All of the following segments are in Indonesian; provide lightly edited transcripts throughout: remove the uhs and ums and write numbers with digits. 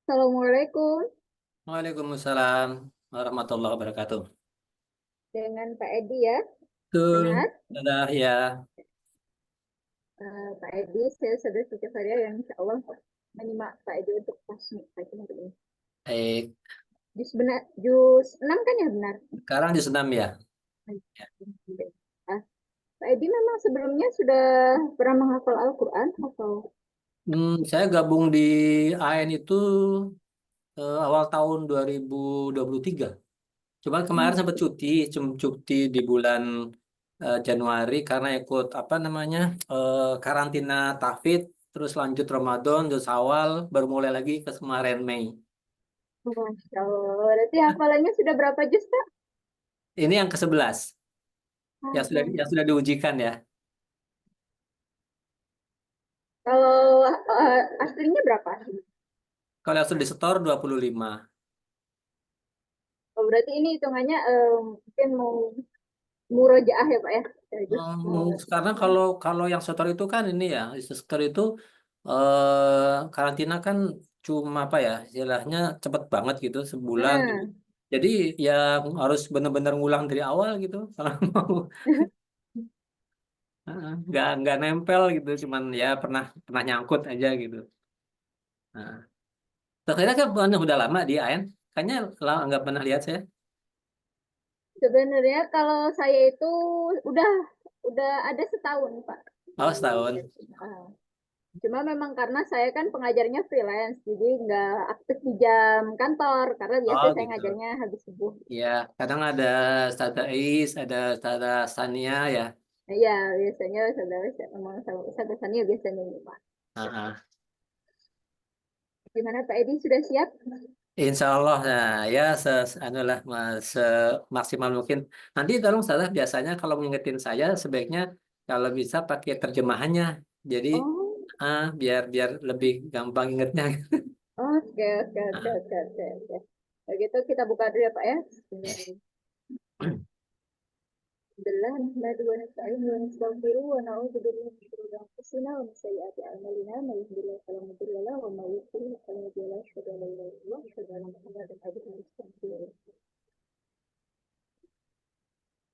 Assalamualaikum Waalaikumsalam warahmatullahi wabarakatuh. dengan Pak Edi ya. Betul, Benar, dadah ya. Pak Edi, saya sudah setiap hari yang insya Allah menyimak Pak Edi untuk pasmi pagi hari ini. Baik, Jus 6 kan ya benar? sekarang di Senam ya. Ah, Pak Edi memang sebelumnya sudah pernah menghafal Al-Quran atau? Saya gabung di AN itu awal tahun 2023. Cuman kemarin sempat cuti, cuti di bulan Januari karena ikut apa namanya karantina tahfidz, terus lanjut Ramadan, terus awal baru mulai lagi ke kemarin Mei. Masya Allah, berarti hafalannya sudah berapa juz Pak? Ini yang ke-11 yang sudah diujikan ya. Kalau aslinya berapa? Kalau yang sudah disetor 25. Oh, berarti ini hitungannya mungkin mau murojaah ya Pak ya? Jus mau Karena ini. kalau kalau yang setor itu kan ini ya, setor itu karantina kan cuma apa ya, istilahnya cepet banget gitu sebulan. Hmm. Jadi ya harus benar-benar ngulang dari awal gitu kalau mau. Nggak nempel gitu, cuman ya pernah pernah nyangkut aja gitu. Nah, terkira kan udah lama di AN, kayaknya nggak pernah lihat saya. Sebenarnya kalau saya itu udah udah ada setahun Pak di Oh, setahun. ah. Cuma memang karena saya kan pengajarnya freelance, jadi nggak aktif di jam kantor karena biasa Oh saya gitu. ngajarnya habis subuh. Ya, kadang ada Ustazah Ais, ada Ustazah Sania ya. Nah, ya biasanya saudara memang saudara Sania biasanya ini Pak. Ah, Gimana Pak Edi sudah siap? Insya Allah, nah ya anulah semaksimal mungkin. Nanti tolong salah biasanya kalau mengingetin saya sebaiknya kalau bisa pakai terjemahannya. Jadi Oh, biar biar lebih gampang ingetnya. oke oke oke Ah. oke oke. Oke. Begitu kita buka dulu ya Pak ya. Alhamdulillah, nahmaduhu wa nasta'inuhu wa nastaghfiruh wa na'udzu billahi min shururi anfusina wa min sayyiati a'malina. May yahdihillahu fala mudilla lahu wa may yudlil fala hadiya lahu. Asyhadu an la ilaha illallah wa asyhadu anna Muhammadan abduhu wa rasuluh.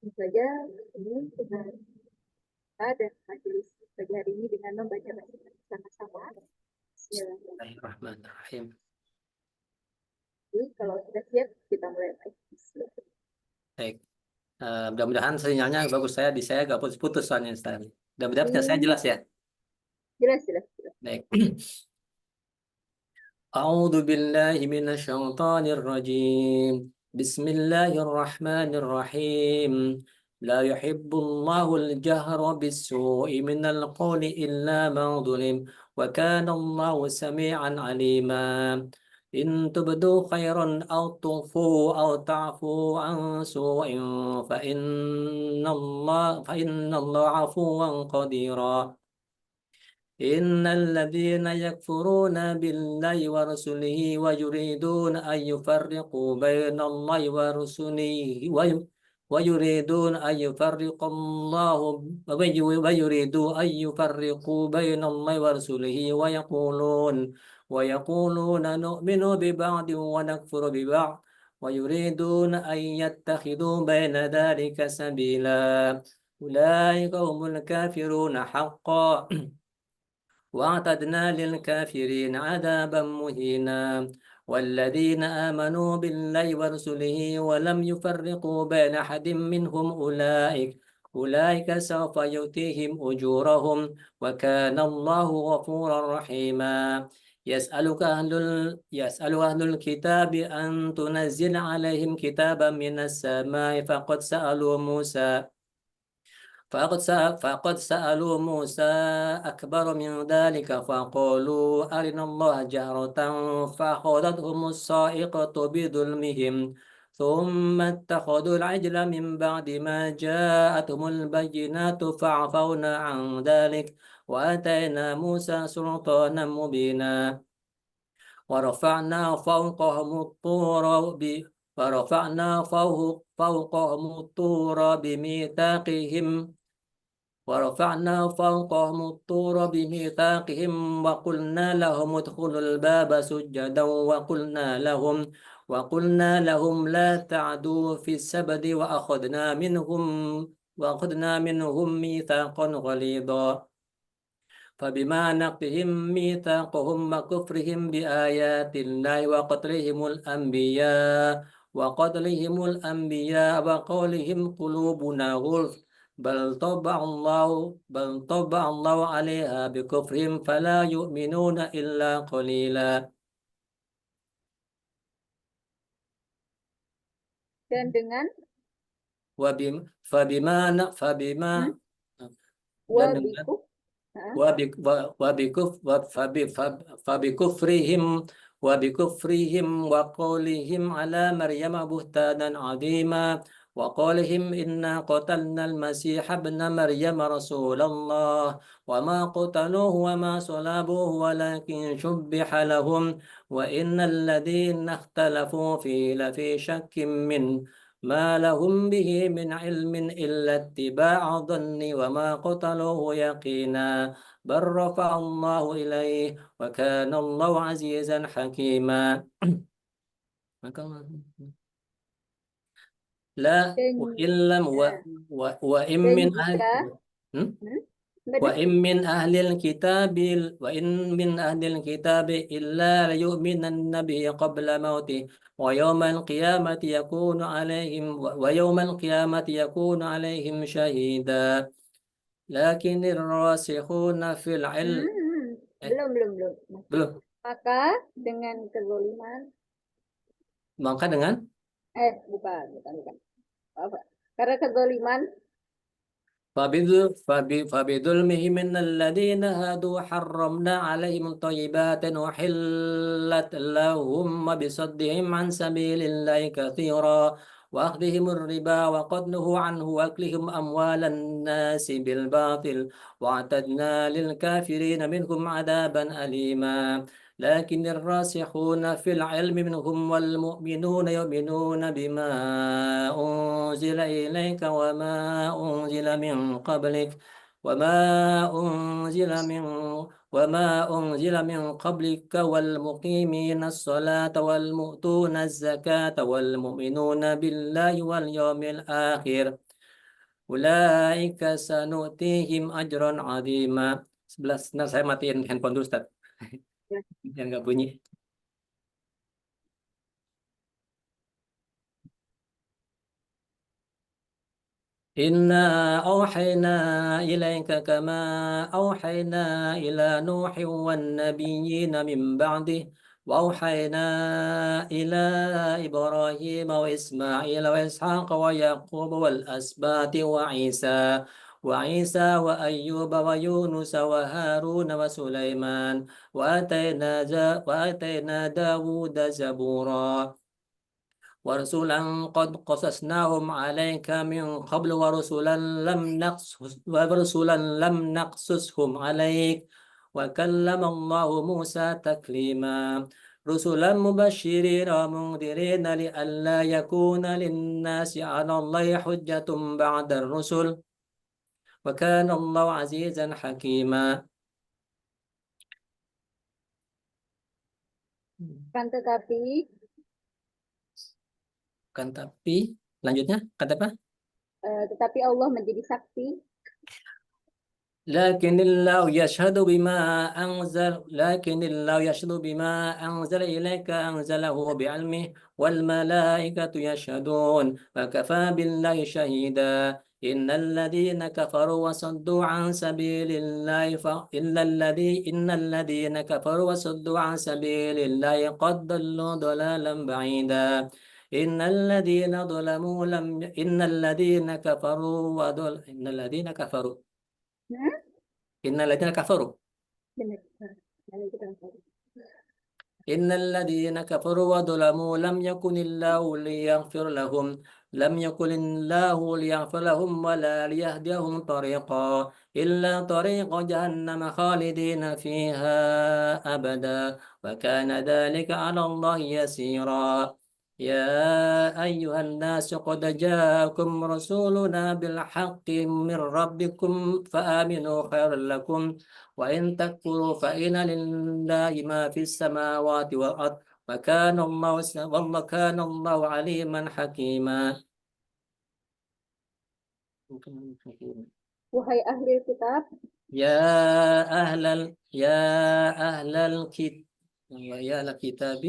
Tentu saja ini kita ada majelis pagi hari ini dengan membaca bersama-sama. Bismillahirrahmanirrahim. Bismillahirrahmanirrahim. Jadi, kalau sudah siap, kita mulai lagi. Bismillahirrahmanirrahim. Baik. Mudah-mudahan sinyalnya bagus, di saya agak putus-putus soalnya tadi. Mudah-mudahan saya Hmm, jelas ya. jelas, jelas, jelas. Baik. أعوذ بالله من الشيطان الرجيم. بسم الله الرحمن الرحيم. لا يحب الله الجهر بالسوء من القول إلا من ظلم، وكان الله سميعا عليما. إن تبدوا خيرا أو تخفوا أو تعفوا عن سوء فإن الله عفوا قديرا. إن الذين يكفرون بالله ورسله ويريدون أن يفرقوا بين الله ورسله ويريدون أن يفرقوا الله ويريدوا أن يفرقوا بين الله ورسله ويقولون نؤمن ببعض ونكفر ببعض ويريدون أن يتخذوا بين ذلك سبيلا. أولئك هم الكافرون حقا، وأعتدنا للكافرين عذابا مهينا. والذين آمنوا بالله ورسله ولم يفرقوا بين أحد منهم أولئك سوف يؤتيهم أجورهم، وكان الله غفورا رحيما. يسأل أهل الكتاب أن تنزل عليهم كتابا من السماء فقد سألوا موسى أكبر من ذلك فقالوا أرنا الله جهرة فأخذتهم الصاعقة بظلمهم ثم اتخذوا العجل من بعد ما جاءتهم البينات فعفونا عن ذلك وآتينا موسى سلطانا مبينا. ورفعنا فوقهم الطور ورفعنا فوقهم الطور بميثاقهم ورفعنا فوقهم الطور بميثاقهم وقلنا لهم ادخلوا الباب سجدا وقلنا لهم لا تعدوا في السبت وأخذنا منهم ميثاقا غليظا فبما نقضهم ميثاقهم وكفرهم بآيات الله وقتلهم الأنبياء وقولهم قلوبنا غلف بل طبع الله عليها بكفرهم فلا يؤمنون إلا قليلا. Dan dengan وبما فبما فبما hmm, dan dengan wabiku, ah, وبكفرهم وقولهم على مريم بهتانا عظيما وقولهم إنا قتلنا المسيح ابن مريم رسول الله وما قتلوه وما صلبوه ولكن شبح لهم وإن الذين اختلفوا فيه لفي شك منه ما لهم به من علم إلا اتباع الظن وما قتلوه يقينا بل رفع الله إليه وكان الله عزيزا حكيما. لا dan وإن لم nah, وإن dan من أهل jika hmm? hmm, benar, وإن من أهل الكتاب وإن من أهل الكتاب إلا ليؤمنن به قبل موته ويوم القيامة يكون عليهم شهيدا لكن الراسخون في العلم eh, belum masih. belum Maka dengan kezaliman, maka dengan bukan. Apa? Karena kezaliman, فبظلمهم من الذين هادوا حرمنا عليهم طيبات وحلت لهم وبصدهم عن سبيل الله كثيرا وأخذهم الربا وقد نهوا عنه وأكلهم أموال الناس بالباطل واعتدنا للكافرين منهم عذابا أليما لكن الراسخون في العلم منهم والمؤمنون يؤمنون بما أنزل إليك وما أنزل من قبلك والمقيمين الصلاة والمؤتون الزكاة والمؤمنون بالله واليوم الآخر أولئك سنؤتيهم أجرا عظيما. 11. Nah, saya matiin handphone dulu, Ustaz. Yang nggak bunyi. إنا أوحينا إليك كما أوحينا إلى نوح والنبيين من بعده وأوحينا إلى إبراهيم وإسماعيل وإسحاق ويعقوب والأسباط وعيسى وأيوب ويونس وهارون وسليمان وآتينا داود زبورا ورسولا قد قصصناهم عليك من قبل ورسلا لم نقصصهم عليك وكلم الله موسى تكليما رسلا مبشرين ومنذرين لئلا يكون للناس على الله حجة بعد الرسل وكان الله عزيزا حكيما. kan Lanjutnya kata apa? tetapi Allah menjadi saksi. لكن الله يشهد بما أنزل إليك أنزله بعلمه والملائكة يشهدون وكفى بالله شهيدا إن الذين كفروا وصدوا عن سبيل الله قد ضلوا ضلالا بعيدا إن الذين كفروا Hmm? إن الذين كفروا Benar. Lalu kita tahu. إن الذين كفروا وظلموا لم يكن الله ليغفر لهم ولا ليهديهم طريقا إلا طريق جهنم خالدين فيها أبدا وكان ذلك على الله يسيرا يا أيها الناس قد جاءكم رسولنا بالحق من ربكم فآمنوا خيرا لكم وإن تكفروا فإن لله ما في السماوات والأرض والله كان الله عليما حكيما. Wahai ahli kitab, يا أهل الكتاب يا أهل الكتاب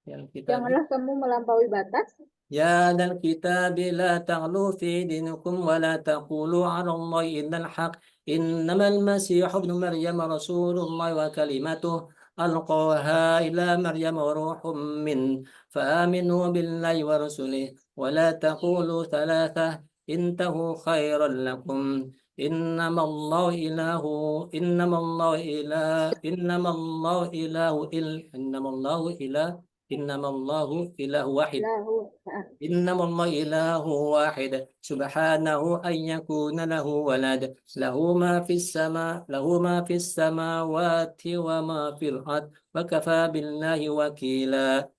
يا الكتاب janganlah kamu melampaui batas. يا أهل الكتاب لا تغلوا في دينكم ولا تقولوا على الله إلا الحق إنما المسيح ابن مريم رسول الله وكلمته ألقاها إلى مريم وروح منه فآمنوا بالله ورسله ولا تقولوا ثلاثة انتهوا خيرا لكم إنما الله إله إنما الله إله إنما الله إله إنما الله إله إنما الله إله واحد Lahu. Nah, إنما الله إله واحد سبحانه أن يكون له ولد له ما في السماوات وما في الأرض وكفى بالله وكيلا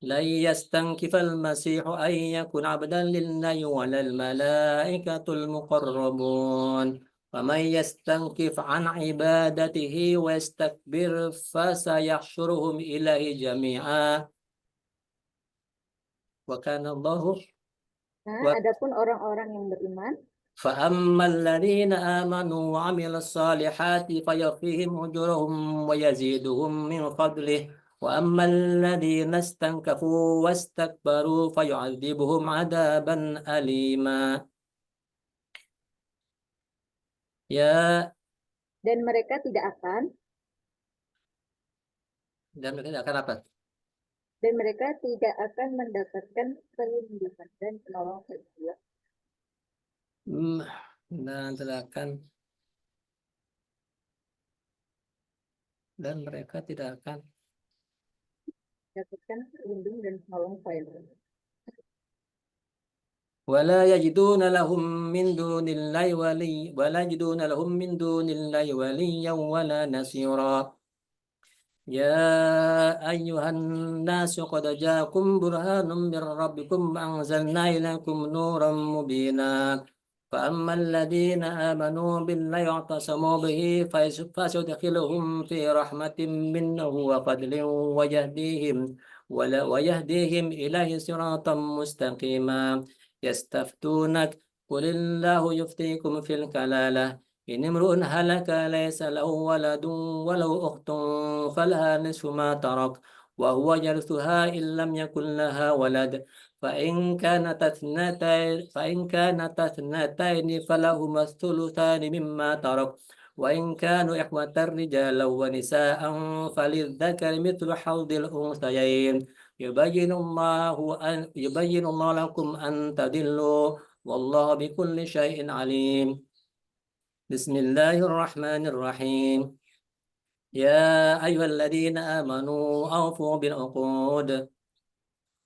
لن يستنكف المسيح أن يكون عبدا لله ولا الملائكة المقربون ومن يستنكف عن عبادته ويستكبر فسيحشرهم إليه جميعا وكان الله adapun orang-orang yang beriman, فأما الذين آمنوا وعملوا الصالحات فيوفيهم أجورهم ويزيدهم من فضله وأما الذين استنكفوا واستكبروا فيعذبهم عذابا أليما يا dan mereka tidak akan dan mereka tidak akan apa? dan mereka tidak akan mendapatkan perlindungan dan penolong dari Allah. Hmm, dan tidak akan dan mereka tidak akan Mendapatkan perlindungan dan penolong dari Allah. ولا يجدون لهم من دون الله ولا يجدون لهم من دون الله وليا ولا نصيرا يا أيها الناس قد جاءكم برهان من ربكم وأنزلنا إليكم نورا مبينا فأما الذين آمنوا بالله واعتصموا به فسيدخلهم في رحمة منه وفضل ويهديهم إليه صراطا مستقيما يستفتونك قل الله يفتيكم في الكلالة إن امرؤ هلك ليس له ولد وله أخت فلها نصف ما ترك وهو يرثها إن لم يكن لها ولد فإن كانت اثنتين فلهما الثلثان مما ترك وإن كانوا إخوة رجالا ونساء فللذكر مثل حظ الأنثيين يبين الله لكم أن تضلوا والله بكل شيء عليم بسم الله الرحمن الرحيم يا أيها الذين آمنوا أوفوا بالعقود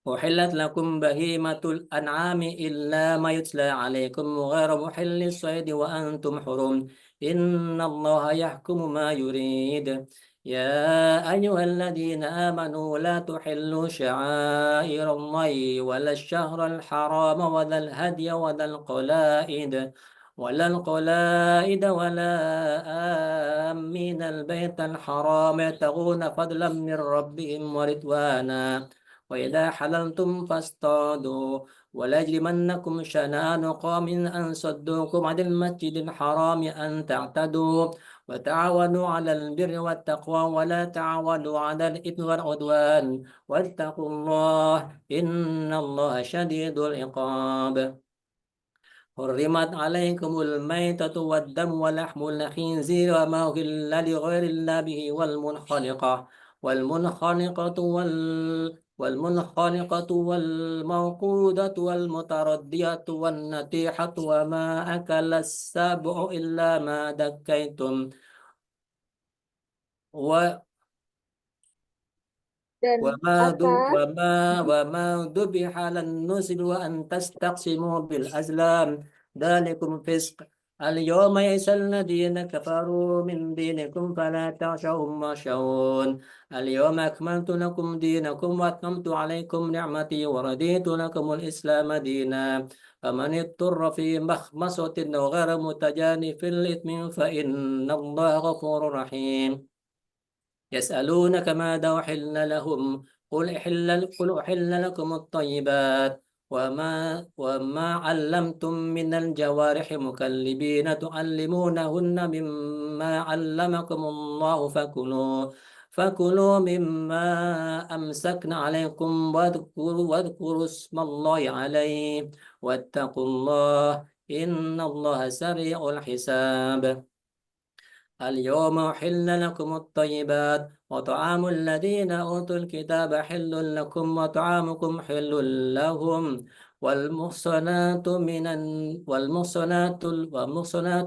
أحلت لكم بهيمة الأنعام إلا ما يتلى عليكم غير محل الصيد وأنتم حرم إن الله يحكم ما يريد يا أيها الذين آمنوا لا تحلوا شعائر الله ولا الشهر الحرام ولا الهدي ولا آمين البيت الحرام يبتغون فضلا من ربهم ورضوانا وإذا حللتم فاصطادوا ولا يجرمنكم شنآن قوم أن صدوكم عن المسجد الحرام أن تعتدوا وتعاونوا على البر والتقوى ولا تعاونوا على الإثم والعدوان واتقوا الله إن الله شديد العقاب حرمت عليكم الميتة والدم ولحم الخنزير وما أهل لغير الله به والمنخنقة والموقودة والمتردية والنتيحة وما أكل السبع إلا ما ذكيتم و- Dan apa وما ذبح على النصب وأن تستقسموا بالأزلام ذلكم فسق اليوم يئس الذين كفروا من دينكم فلا تخشوهم واخشون اليوم أكملت لكم دينكم وأتممت عليكم نعمتي ورضيت لكم الإسلام دينا فمن اضطر في مخمصة غير متجانف الإثم فإن الله غفور رحيم يسألونك ماذا أحل لهم قل أحل لكم الطيبات وما علمتم من الجوارح مكلبين تعلمونهن مما علمكم الله فكلوا مما أمسكن عليكم واذكروا اسم الله عليه واتقوا الله إن الله سريع الحساب اليوم أحل لكم الطيبات وطعام الذين أوتوا الكتاب حل لكم وطعامكم حل لهم والمحصنات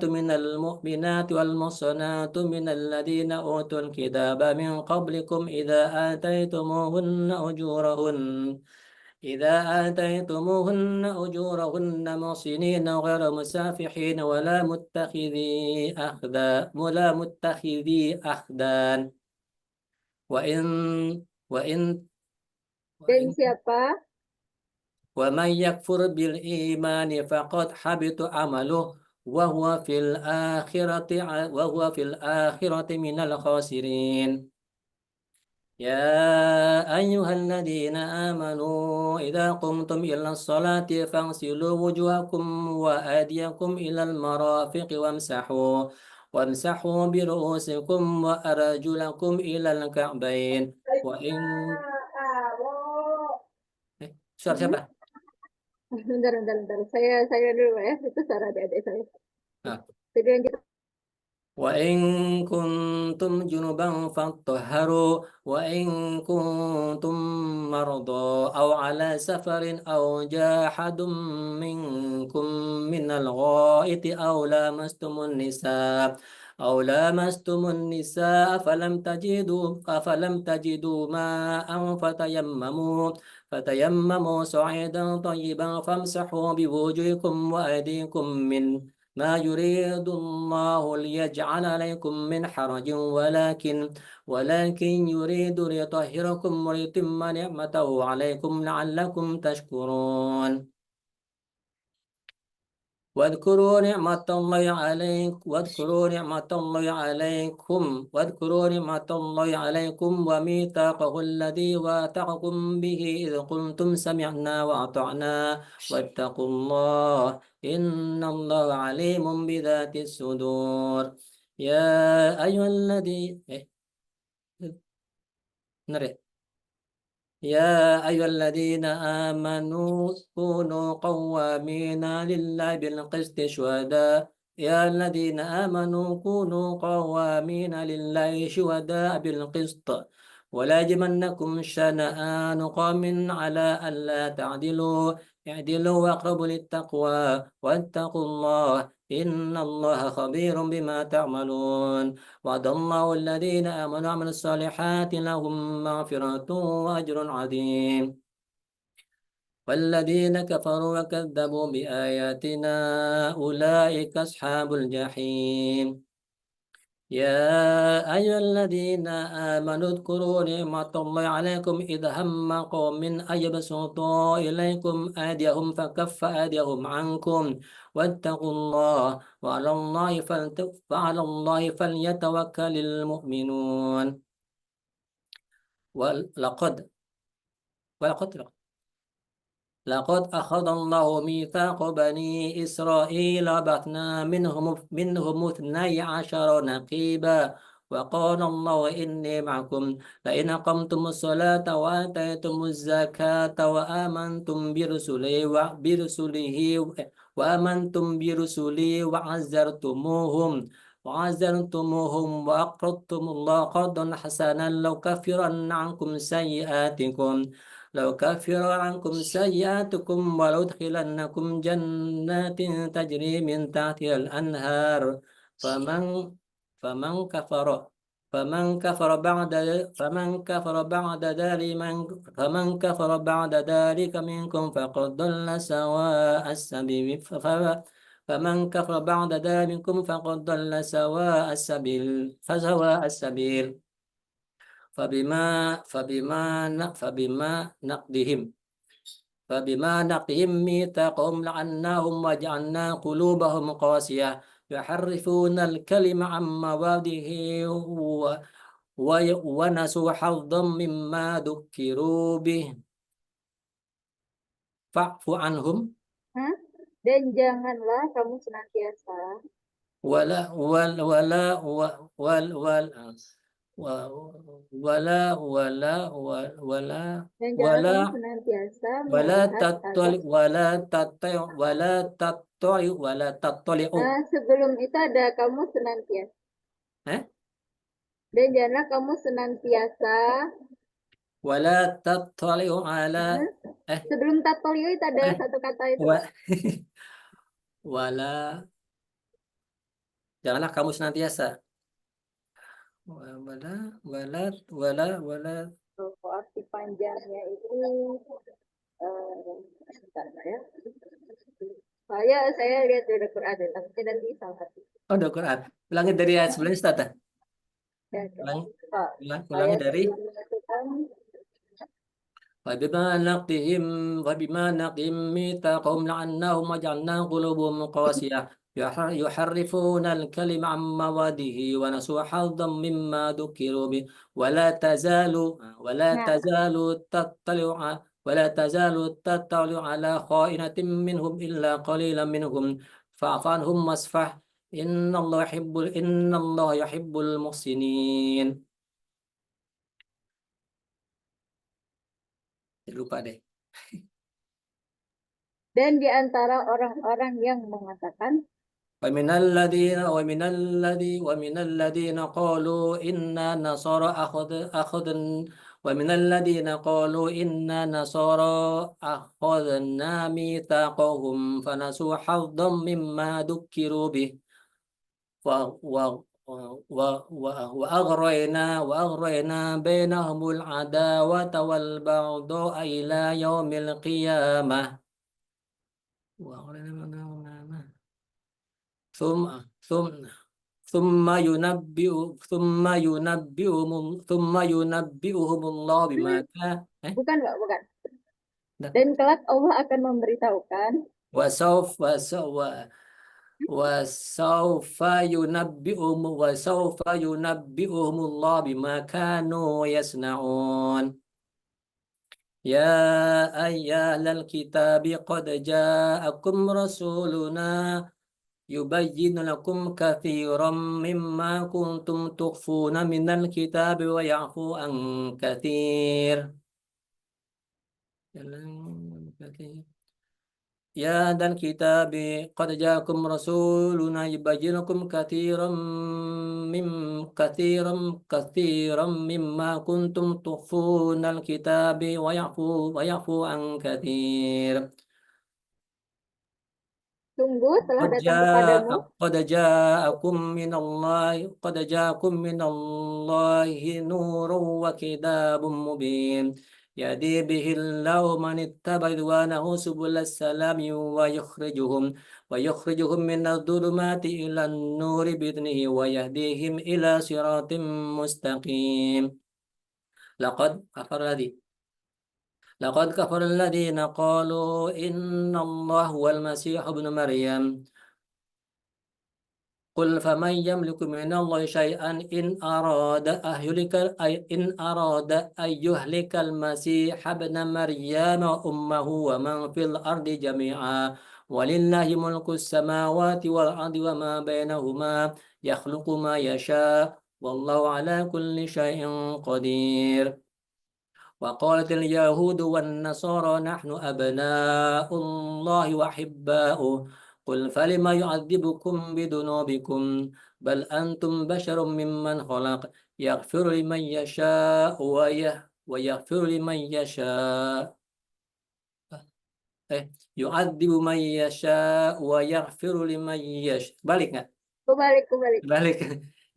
من المؤمنات والمحصنات من الذين أوتوا الكتاب من قبلكم إذا آتيتموهن أجورهن محصنين غير مسافحين ولا متخذي أخدان وإن وإن Dan وإن siapa ومن يكفر بالإيمان فقد حبط عمله وهو في الآخرة من الخاسرين يا أيها الذين آمنوا إذا قمتم إلى الصلاة فاغسلوا وجوهكم وأيديكم إلى المرافق وامسحوا برؤوسكم وأرجلكم إلى الكعبين وإن suara Hmm? siapa? Bentar, bentar, bentar. Saya dulu ya. Itu suara adik-adik saya. Nah, Jadi lanjut. وإن كنتم جنبا فاطهروا وإن كنتم مرضى أو على سفر أو جاء أحد منكم من الغائط أو لامستم النساء فلم تجدوا ماء فتيمموا صعيدا طيبا فامسحوا بوجوهكم وأيديكم ما يريد الله ليجعل عليكم من حرج ولكن يريد ليطهركم ويتم نعمته عليكم لعلكم تشكرون واذكروا نعمة الله عليكم وميثاقه الذي واثقكم به إذ قلتم سمعنا وأطعنا واتقوا الله إن الله عليم بذات الصدور يا أيها الذي benar ya? يا أيها الذين آمنوا كونوا قوامين لله بالقسط شهداء يا الذين آمنوا كونوا قوامين لله شهداء بالقسط ولا يجرمنكم شنآن قوم على ألا تعدلوا اعدلوا وأقربوا للتقوى واتقوا الله إن الله خبير بما تعملون وعد الله الذين آمنوا وعملوا الصالحات لهم مغفرة وأجر عظيم والذين كفروا وكذبوا بآياتنا أولئك أصحاب الجحيم يا أيها الذين آمنوا اذكروا نعمة الله عليكم إذ هم قوم أن يبسطوا إليكم أيديهم فكف أيديهم عنكم واتقوا الله وعلى الله فليتوكل المؤمنون ولقد لقد أخذ الله ميثاق بني إسرائيل وبعثنا منهم 12 نقيبا وقال الله إني معكم لئن أقمتم الصلاة وآتيتم الزكاة وآمنتم برسله وعزرتموهم وأقرضتم الله قرضا حسنا لو كفر عنكم ولأدخلنكم جنات تجري من تحتها الأنهار فمن فمن كفر فمن كفر بعد فمن كفر بعد ذلك فمن كفر بعد ذلك منكم فقد ضل سواء السبيل فمن كفر بعد ذلكم فقد ضل سواء السبيل فسواء السبيل فبما نقدهم ميثاقهم لعناهم وجعلنا قلوبهم قاسية يحرفون الكلم عن مواضعه ونسوا حظا مما ذكروا به فاعف عنهم Hah? Dan janganlah kamu senantiasa ولا ولا ولا ولا ولا ولا ولا ولا dan janganlah ولا kamu senantiasa ولا melihat تطلع atas. ولا تطلع Nah, sebelum itu ada kamu senantiasa. eh Dan janganlah kamu senantiasa. ولا تطلع على Hah? eh Sebelum tatolio itu ada eh satu kata itu wa, loh. wala janganlah kamu senantiasa wala wala wala Tuh, arti panjangnya itu bentar, ya. Saya lihat di Quran tapi nanti salah. oh udah Quran ulangi dari ayat sebelumnya Ustaz Ya, ulangi Pak. ulangi Ayat dari sebelumnya itu kan فبما نقضهم وبما نقضهم ميثاقهم لعناهم وجعلنا قلوبهم قاسية يحرفون الكلم عن مواده ونسوا حظا مما ذكروا به ولا nah, تزال تطلع على خائنة منهم إلا قليلا منهم فاعف عنهم واصفح إن الله يحب المحسنين lupa deh. dan di antara orang-orang yang mengatakan ومن الذين قالوا إنا نصارى ومن الذين قالوا إنا نصارى أخذنا ميثاقهم فنسوا حظا مما ذكروا به و و وأغرينا بينهم العداوة والبغضاء إلى يوم القيامة وأغرينا بينهم ثم ثم ثم ينبئهم الله بما hmm, كان bukan Pak, bukan. dah. Dan kelak Allah akan memberitahukan وسوف وسوف ينبئهم الله بما كانوا يصنعون يا أيها الكتاب قد جاءكم رسولنا يبين لكم كثيرا مما كنتم تخفون من الكتاب ويعفو عن كثير يا ذا الكتاب قد جاءكم رسولنا يبين لكم كثيرا مما كنتم تخفون الكتاب ويعفو عن كثير tunggu telah datang kepadamu قد جاءكم من الله نور وكتاب مبين يهدي به الله من اتبع رضوانه سبل السلام ويخرجهم من الظلمات إلى النور بإذنه ويهديهم إلى صراط مستقيم لقد كفر الذي لقد كفر الذين قالوا إن الله هو المسيح ابن مريم قل فمن يملك من الله شيئا إن أراد أن يهلك المسيح ابن مريم وأمه ومن في الأرض جميعا ولله ملك السماوات والأرض وما بينهما يخلق ما يشاء والله على كل شيء قدير وقالت اليهود والنصارى نحن أبناء الله وأحباؤه قل فلم يعذبكم بذنوبكم بل أنتم بشر ممن خلق يغفر لمن يشاء ويغفر لمن يشاء يعذب من يشاء ويغفر لمن يشاء balik nggak kembali balik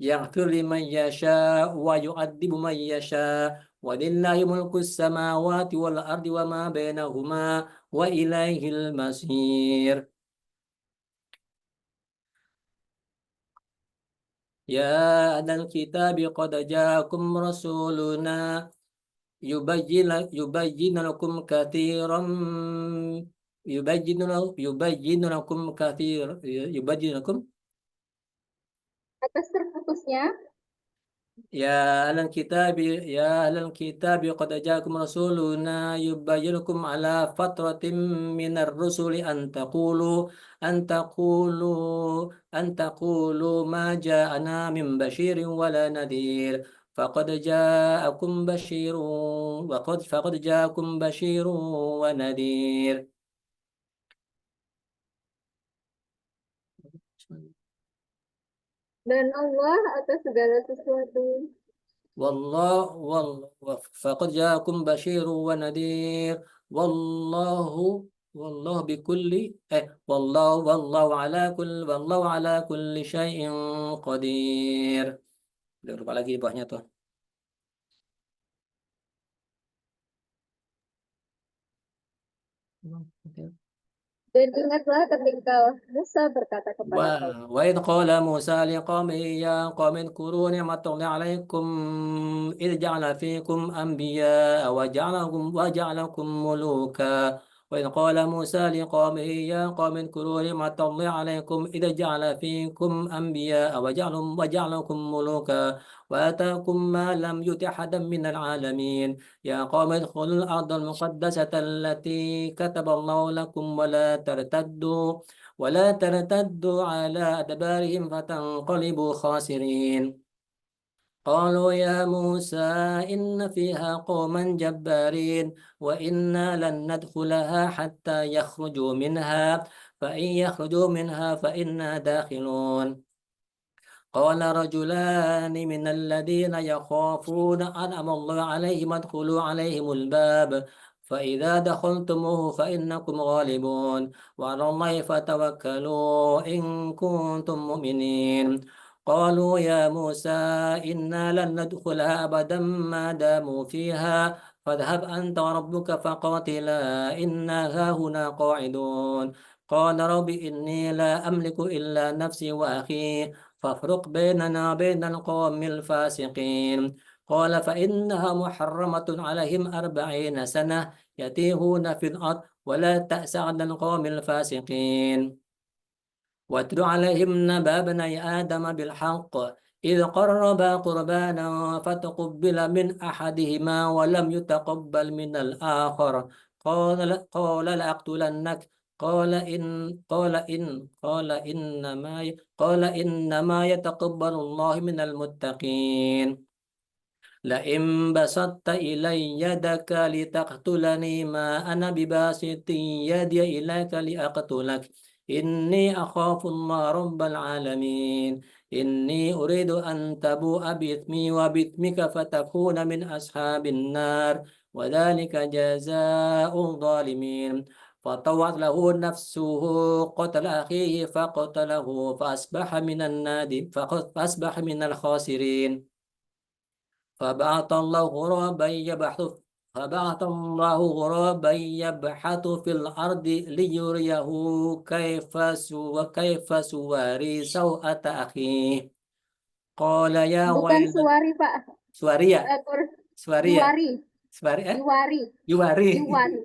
يغفر لمن يشاء ويعذب من يشاء ولله ملك السماوات والأرض وما بينهما وإليه المصير يا أهل الكتاب قد جاءكم رسولنا يبين لكم كثيرا يبين لكم كثير يبين لكم Atas terputusnya, يا أهل الكتاب قد جاءكم رسولنا يبين لكم على فترة من الرسل أن تقولوا ما جاءنا من بشير ولا نذير فقد جاءكم بشير فقد جاءكم بشير ونذير. dan Allah atas segala sesuatu. فقد جاءكم بشير ونذير والله والله بكل والله على كل شيء قدير. Lupa lagi di bawahnya tuh. Dan ingatlah ketika Musa berkata kepada kaum, وإذ قال موسى لقومه يا قوم اذكروا نعمة الله عليكم إذ جعل فيكم أنبياء وجعلكم ملوكا. وإذ قال موسى لقومه يا قوم اذكروا نعمة الله عليكم إذ جعل فيكم أنبياء وجعلكم ملوكا وآتاكم ما لم يؤت أحدا من العالمين. يا قوم ادخلوا الأرض المقدسة التي كتب الله لكم ولا ترتدوا على أدبارهم فتنقلبوا خاسرين. قالوا يا موسى إن فيها قوما جبارين وإنا لن ندخلها حتى يخرجوا منها فإن يخرجوا منها فإنا داخلون. قال رجلان من الذين يخافون أنعم الله عليهم ادخلوا عليهم الباب فإذا دخلتموه فإنكم غالبون وعلى الله فتوكلوا إن كنتم مؤمنين. قالوا يا موسى إنا لن ندخلها أبدا ما داموا فيها فاذهب أنت وربك فقاتلا إنا هاهنا قاعدون. قال رب إني لا أملك إلا نفسي وأخي فافرق بيننا وبين القوم الفاسقين. قال فإنها محرمة عليهم 40 سنة يتيهون في الأرض ولا تأس على القوم الفاسقين. واتل عليهم نبأ ابني آدم بالحق إذ قربا قربانا فتقبل من أحدهما ولم يتقبل من الآخر قال لأقتلنك قال إنما يتقبل الله من المتقين. لئن بسطت إلي يدك لتقتلني ما أنا بباسط يدي إليك لأقتلك إني أخاف الله رب العالمين. إني أريد أن تبوء بإثمي وبإثمك فتكون من أصحاب النار وذلك جزاء الظالمين. فطوعت له نفسه قتل أخيه فقتله فأصبح من الخاسرين. فبعث الله غرابا يبحث فبعث الله غرابا يبحث في الأرض ليريه كيف سواري سوءة أخيه. قال يا bukan ويل suwari Pak, سواريا Kur- سواريا yuwari, سواري yuwari, يواري yuwari.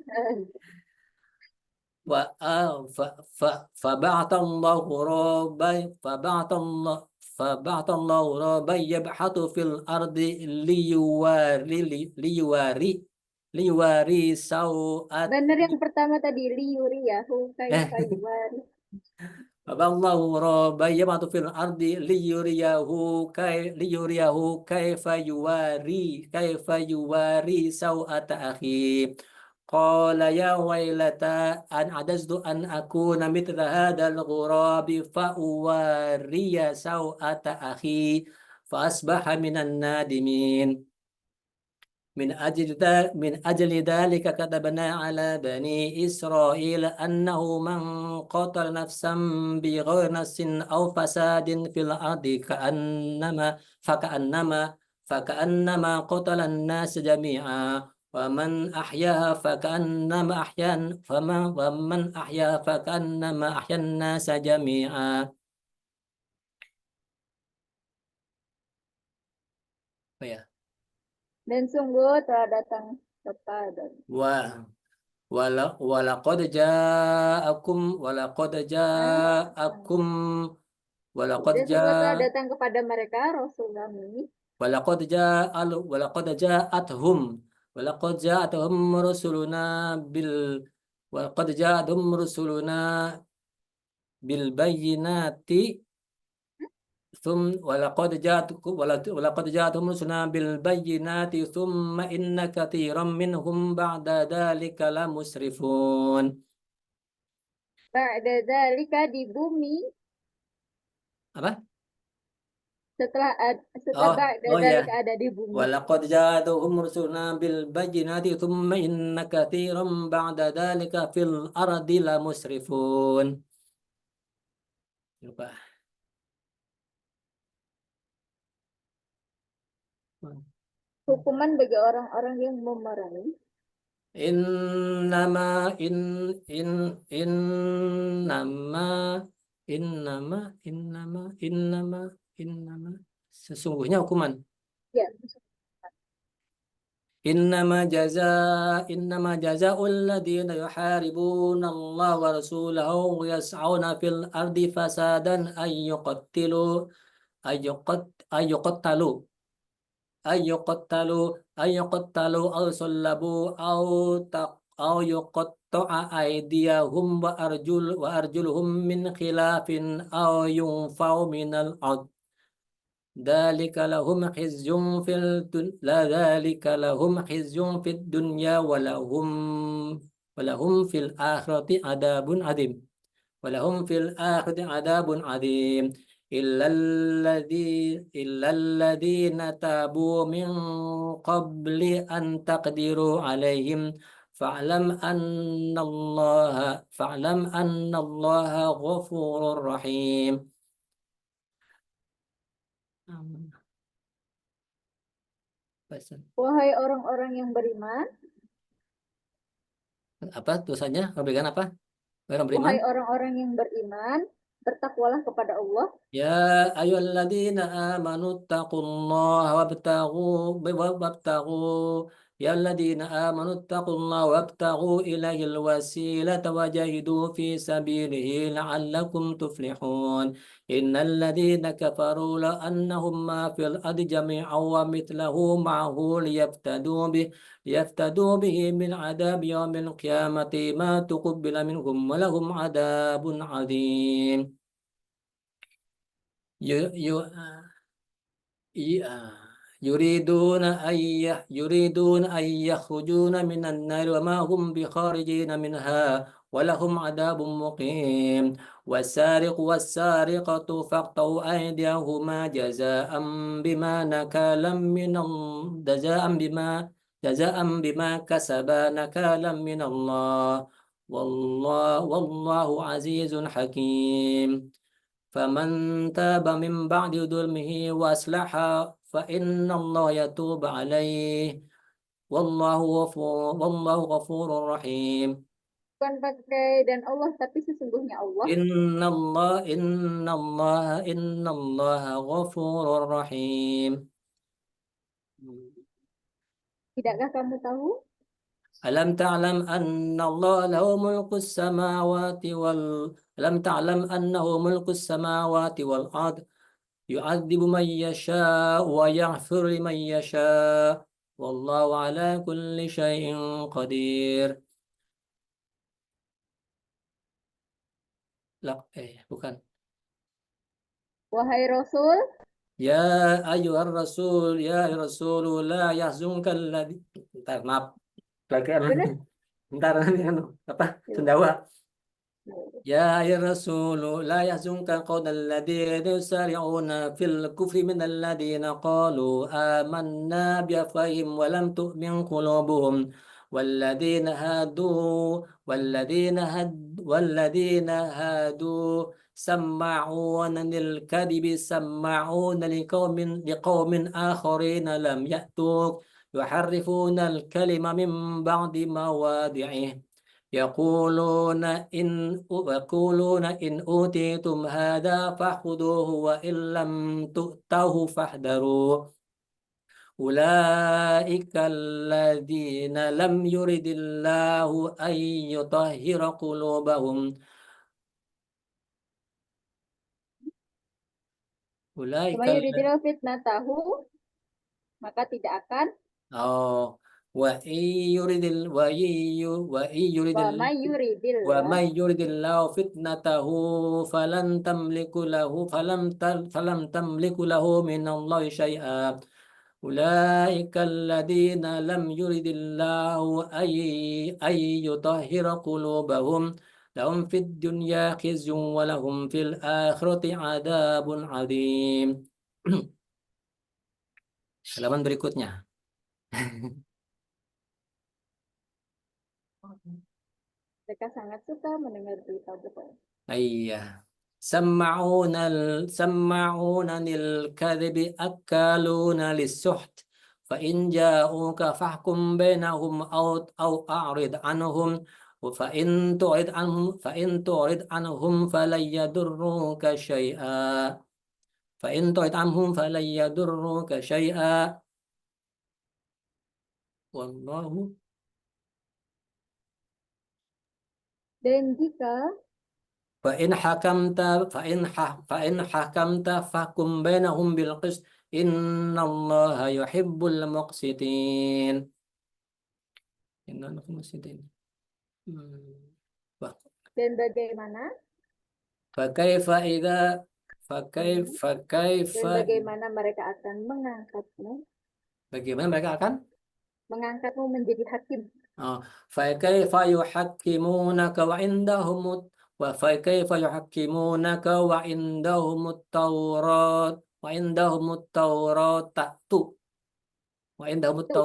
و... فبعث الله غرابا يبحث في الأرض ليواري سوءة. Bener yang pertama tadi liuri ya, kaifa eh yuwari. فالله غرابا يبعث في الأرض ليريه كيف يواري سوءة أخيه. قال يا ويلتى أن عجزت أن أكون مثل هذا الغراب فأواري سوءة أخي فأصبح من النادمين. من أجل ذلك كتبنا على بني إسرائيل أنه من قتل نفسا بغير نفس أو فساد في الأرض فكأنما قتل الناس جميعا ومن أحياها فكأنما أحيا الناس جميعا. Apa ya? Dan sungguh telah datang kepada. Wa walaqad ja'akum walaqad ja'akum walaqad Dan sungguh telah ja' datang kepada mereka Rasul kami. walaqad ja'athum rusuluna bil walaqad ja'athum rusuluna bil bayyinati walaqad ja'athum rusuluna bil bayyinati thumma inna katsiran minhum ba'da dzalika la musrifun. Ba'da dzalika di bumi Apa? setelah setelah Oh, ba'da oh ya. dzalika ada di bumi. Walaqad ja'atuhum rusuluna bil bayyinati thumma inna katsiran ba'da dzalika fil ardi la musrifun. Lupa. Hukuman bagi orang-orang yang memerangi. Innama in in innama innama sesungguhnya hukuman. Ya, Innama jazaa'ul ladzina yuharibuna Allah wa rasulahu wa yas'auna fil ardi fasadan ayyuqat ayyuqattalu ayyuqattalu ayyuqattalu aw sallabu aw yuqatta'a aydiyahum wa arjuluhum min khilafin aw yunfau minal ard. ذلك لهم خزي في لا ذلك لهم خزي في الدنيا ولهم في الآخرة عذاب عظيم إلا الذين تابوا من قبل أن تقدروا عليهم فاعلم أن الله غفور رحيم. wahai orang-orang yang beriman, Apa tulisannya? Memberikan apa? Orang beriman? wahai orang-orang yang beriman, bertakwalah kepada Allah. Ya ayyuhalladzina amanu taqullaha wabtaghu ya alladzina amanu taqullaha wabtaghu ilaihil wasilata wajahidu fi sabilihi la'allakum tuflihun. Innal ladzina kafaru la annahum ma fil ardi jami'an wa mithlahu ma'ahu liyaftadu bihi min adabi yaumil qiyamati ma tuqbila minhum wa lahum adabun 'adzim. Iya, yuriduna ayyakhrujuna minan nar wa ma hum bikharijina minha wa lahum adabun muqim. Was-sariqatu faqta'u aydiyahuma jaza'an bima kasaba nakalam min Allah. Wallahu azizun hakim. فمن تاب من بعد ظلمه وأصلح فإن الله يتوب عليه والله غفور رحيم. Bukan pakai dan Allah, tapi sesungguhnya Allah. Inna Allah غفور رحيم. Tidakkah kamu tahu? ألم تعلم أن الله له ملك السماوات ألم تعلم أنه ملك السماوات والأرض يعذب من يشاء ويغفر لمن يشاء والله على كل شيء قدير. Bukan. Wahai Rasul, Ya ayyuhar rasul ya rasul la yahzunka alladhi. Maaf. Lagi benar? bentar apa? Sendawa. يا أيها الرسول لا يحزنك قول الذين يسارعون في الكفر من الذين قالوا آمنا بأفواههم ولم تؤمن قلوبهم والذين هادوا سماعون للكذب سماعون لقوم آخرين لم يأتوك يحرفون الكلمة من بعد مواضعه يقولون إن أوتيتم هذا فخذوه وإن لم تؤتوه فاحذروا أولئك الذين لم يرد الله أن يطهر قلوبهم أولئك Cuma yuridillahu fitnatahu, maka tidak akan Oh, wa wa yuridil may yuridillah ومن يرد الله فتنته فلم تملك له من الله شيئا أولئك الذين لم يرد الله أن يطهر قلوبهم لهم في الدنيا خزي ولهم في الآخرة عذاب عظيم. Halaman berikutnya. mereka sangat suka mendengar berita bohong. Iya. سماعون للكذب أكالون للسحت فإن جاءوك فاحكم بينهم أو أعرض عنهم فإن تعرض عنهم فلن يضروك شيئا والله Dan jika فإن حكمت فاحكم بينهم بالقسط إن الله يحب المقسطين. إن الله يحب المقسطين. dan bagaimana فكيف إذا فكيف dan bagaimana mereka akan bagaimana mereka akan mengangkatmu menjadi hakim. فكيف يحكمونك Tuh,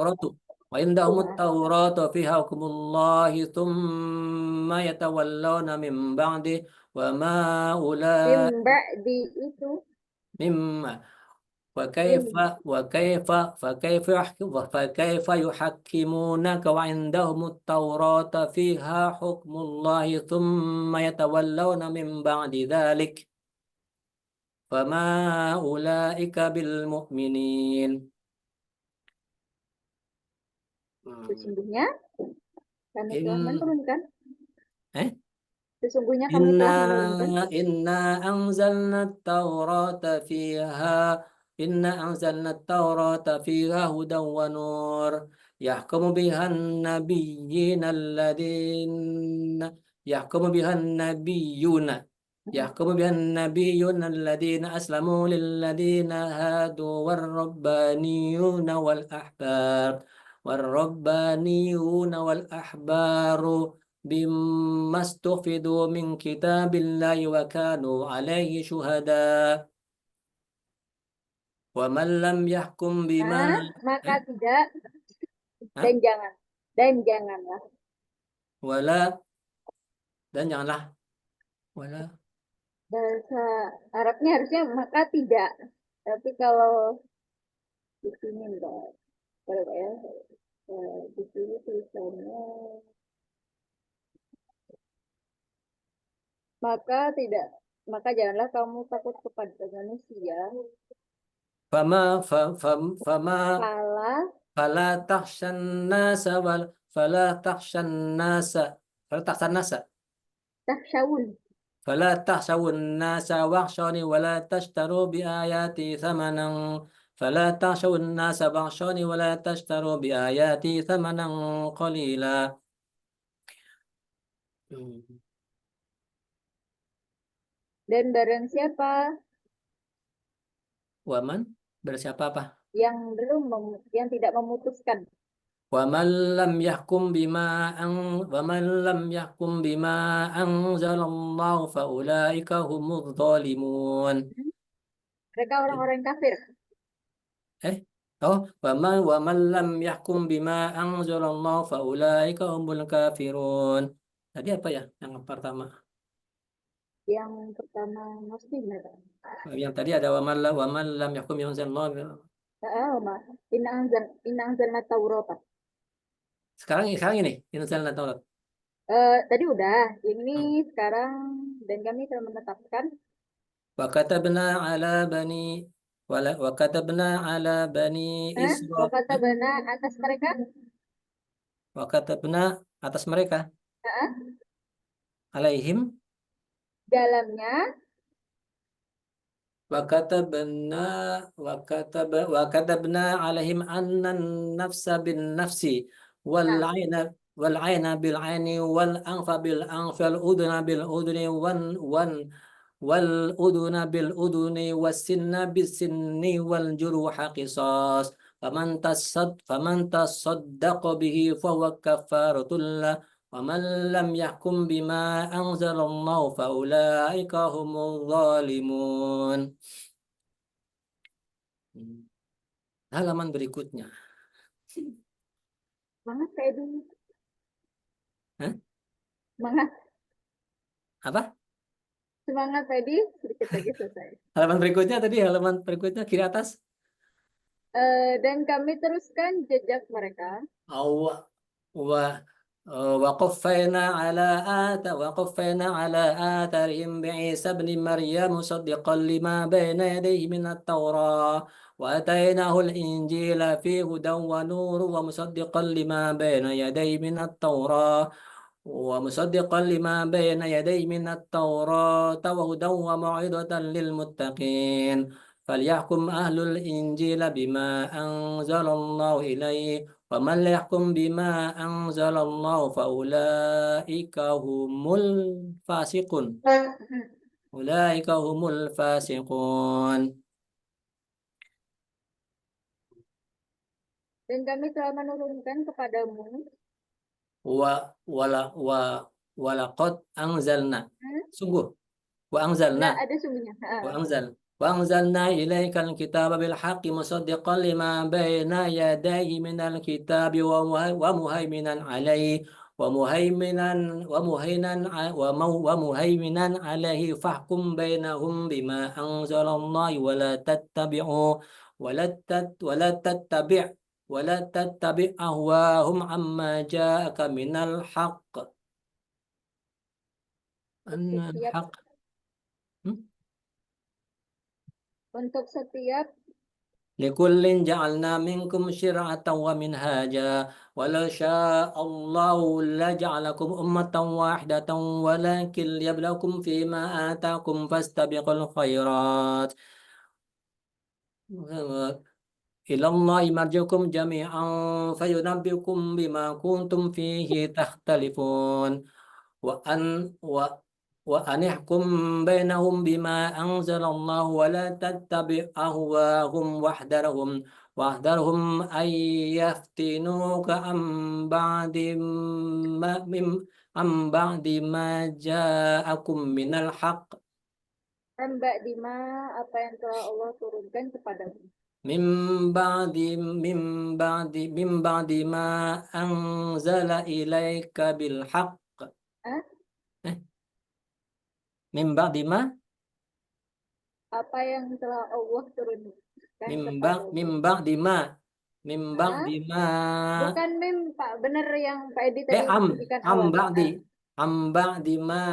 وعندهم tuh. التوراة فيها حكم الله ثم يتولون من بعده وما أولئك Mimba di itu مما وكيف mim وكيف فكيف يحكمونك وعندهم التوراة فيها حكم الله ثم يتولون من بعد ذلك فما أولئك بالمؤمنين. sesungguhnya kami telah إن menurunkan eh sesungguhnya kami Inna telah menurunkan inna anzalna at-taurata fiha inna anzalna at-taurata fiha hudan wa nur yahkumu bihan nabiyyina alladhina yahkumu bihan nabiyyuna yahkumu bihan nabiyyuna alladhina aslamu lilladhina hadu والربانيون والأحبار بما استحفظوا من كتاب الله وكانوا عليه شهداء ومن لم يحكم بما maka tidak Hah? dan janganlah ولا dan janganlah wala bahasa Arabnya harusnya maka tidak, tapi kalau di sini enggak. Kalau ya di sini tulisannya maka tidak, maka janganlah kamu takut kepada manusia. fama fa- fam- fama Pala fala takhshan nasa wal fala takhshan nasa fala takhshan nasa tahsyawun. فلا تخشوا الناس واخشوني ولا تشتروا بآياتي ثمنا فلا تخشوا الناس واخشوني ولا تشتروا بآياتي ثمنا قليلا. Dan barang siapa Waman bersiapa apa? yang tidak memutuskan ومن لم يحكم بما أن ومن لم يحكم بما أنزل الله فأولئك هم الظالمون. mereka orang-orang kafir. Eh, oh, waman lam yahkum bima anzalallahu faulaika humul kafirun. Tadi apa ya? Yang pertama. Yang pertama muslim ya. Yang tadi ada waman lam yahkum bima anzalallahu. Inna anzalna taurata. Sekarang ini inzalna Taurat. Tadi udah, ini sekarang dan kami telah menetapkan Wa katabna ala bani وكتبنا على بني إسرائيل Wakatabana atas mereka. وكتبنا atas mereka Nah, alaihim dalamnya. وكتبنا وكتبنا عليهم أن النفس بالنفس Nah, والعين بالعين والأنف بالأنف والأذن بالأذن والأذن بالأذن والسن بالسن والجروح قصاص فمن تصدق به فهو كفارة له ومن لم يحكم بما أنزل الله فأولئك هم الظالمون. Halaman berikutnya. semangat kayak dulu. Hah? Semangat, Apa? semangat tadi. Sedikit lagi selesai. Halaman berikutnya tadi, halaman berikutnya kiri atas. Dan kami teruskan jejak mereka. أو و وقفينا على آثارهم بعيسى ابن مريم مصدقا لما بين يديه من التوراة وآتيناه الإنجيل فيه هدى ونور ومصدقا لما بين يديه من التوراة وهدى وموعظة للمتقين فليحكم أهل الإنجيل بما أنزل الله إليه ومن لا يحكم بما أنزل الله فأولئك هم الفاسقون أولئك هم الفاسقون. Dan kami telah menurunkan kepadamu. wa wala wa walaqad anzalna Hmm? sungguh wa anzalna Enggak ada sungguhnya. وأنزل وأنزلنا إليك الكتاب بالحق مصدقا لما بين يديه من الكتاب ومهيمنا عليه ومهيمنا ومهيمنا عليه فاحكم بينهم بما أنزل الله ولا تتبع أهواهم عما جاءك من الحق أن Setiap الحق untuk setiap لكل جعلنا منكم شرعة ومنهاجا ولو شاء الله لجعلكم أمة واحدة ولكن ليبلوكم فيما آتاكم فاستبقوا الخيرات إلى الله مرجعكم جميعا فينبئكم بما كنتم فيه تختلفون وأن و وأن يحكم بينهم بما أنزل الله ولا تتبع أهواهم واحذرهم أن يفتنوك عن بعد ما جاءكم من الحق Mbak Dima apa yang telah Allah turunkan kepadamu. من بعد ما أنزل إليك بالحق Hah? من بعد ما Apa yang telah Allah turunkan kepadamu. من بعد ما من بعد Hah? ما Bukan mim Pak, bener yang Pak Edi tadi am sebutkan am awal. ba'di am ba'di ma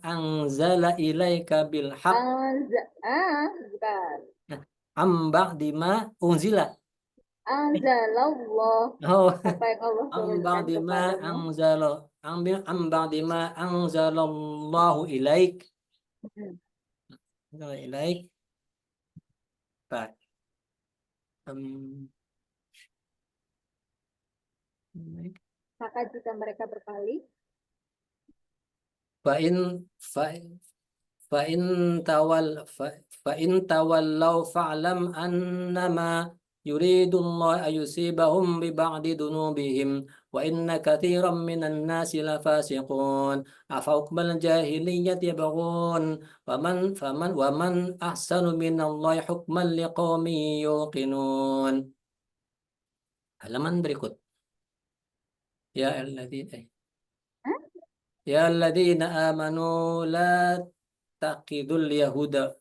anzala ilaika bil haq Bukan. nah, am ba'di ma unzila Anzalallah. oh Apa yang Allah am turunkan ba'di ma kepadamu. anzala am ba'di ma anzalallahu ilaik Hmm. ilaik baik um, Maka jika mereka berpaling, fa'in fa'in فإن تولوا فاعلم أنما يريد الله أن يصيبهم ببعض ذنوبهم وإن كثيرا من الناس لفاسقون أفحكم الجاهلية يبغون ومن أحسن من الله حكما لقوم يوقنون. Halaman berikut. Ya alladzina Ya alladzina amanu la taqidul yahuda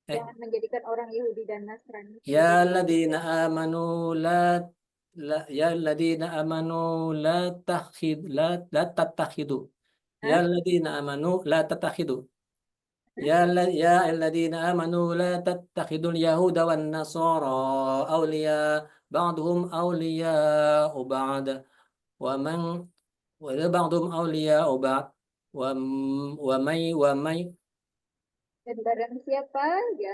jangan menjadikan orang Yahudi dan Nasrani Ya sebagai alladzina budak-budak. amanu ya alladzina amanu la tattakhidu. Ya Hah? alladzina amanu la tattakhidu. يا الذين آمنوا لا تتخذوا اليهود والنصارى أولياء بعضهم أولياء بعض ومن بعضهم أولياء بعض ومن Dan barang siapa di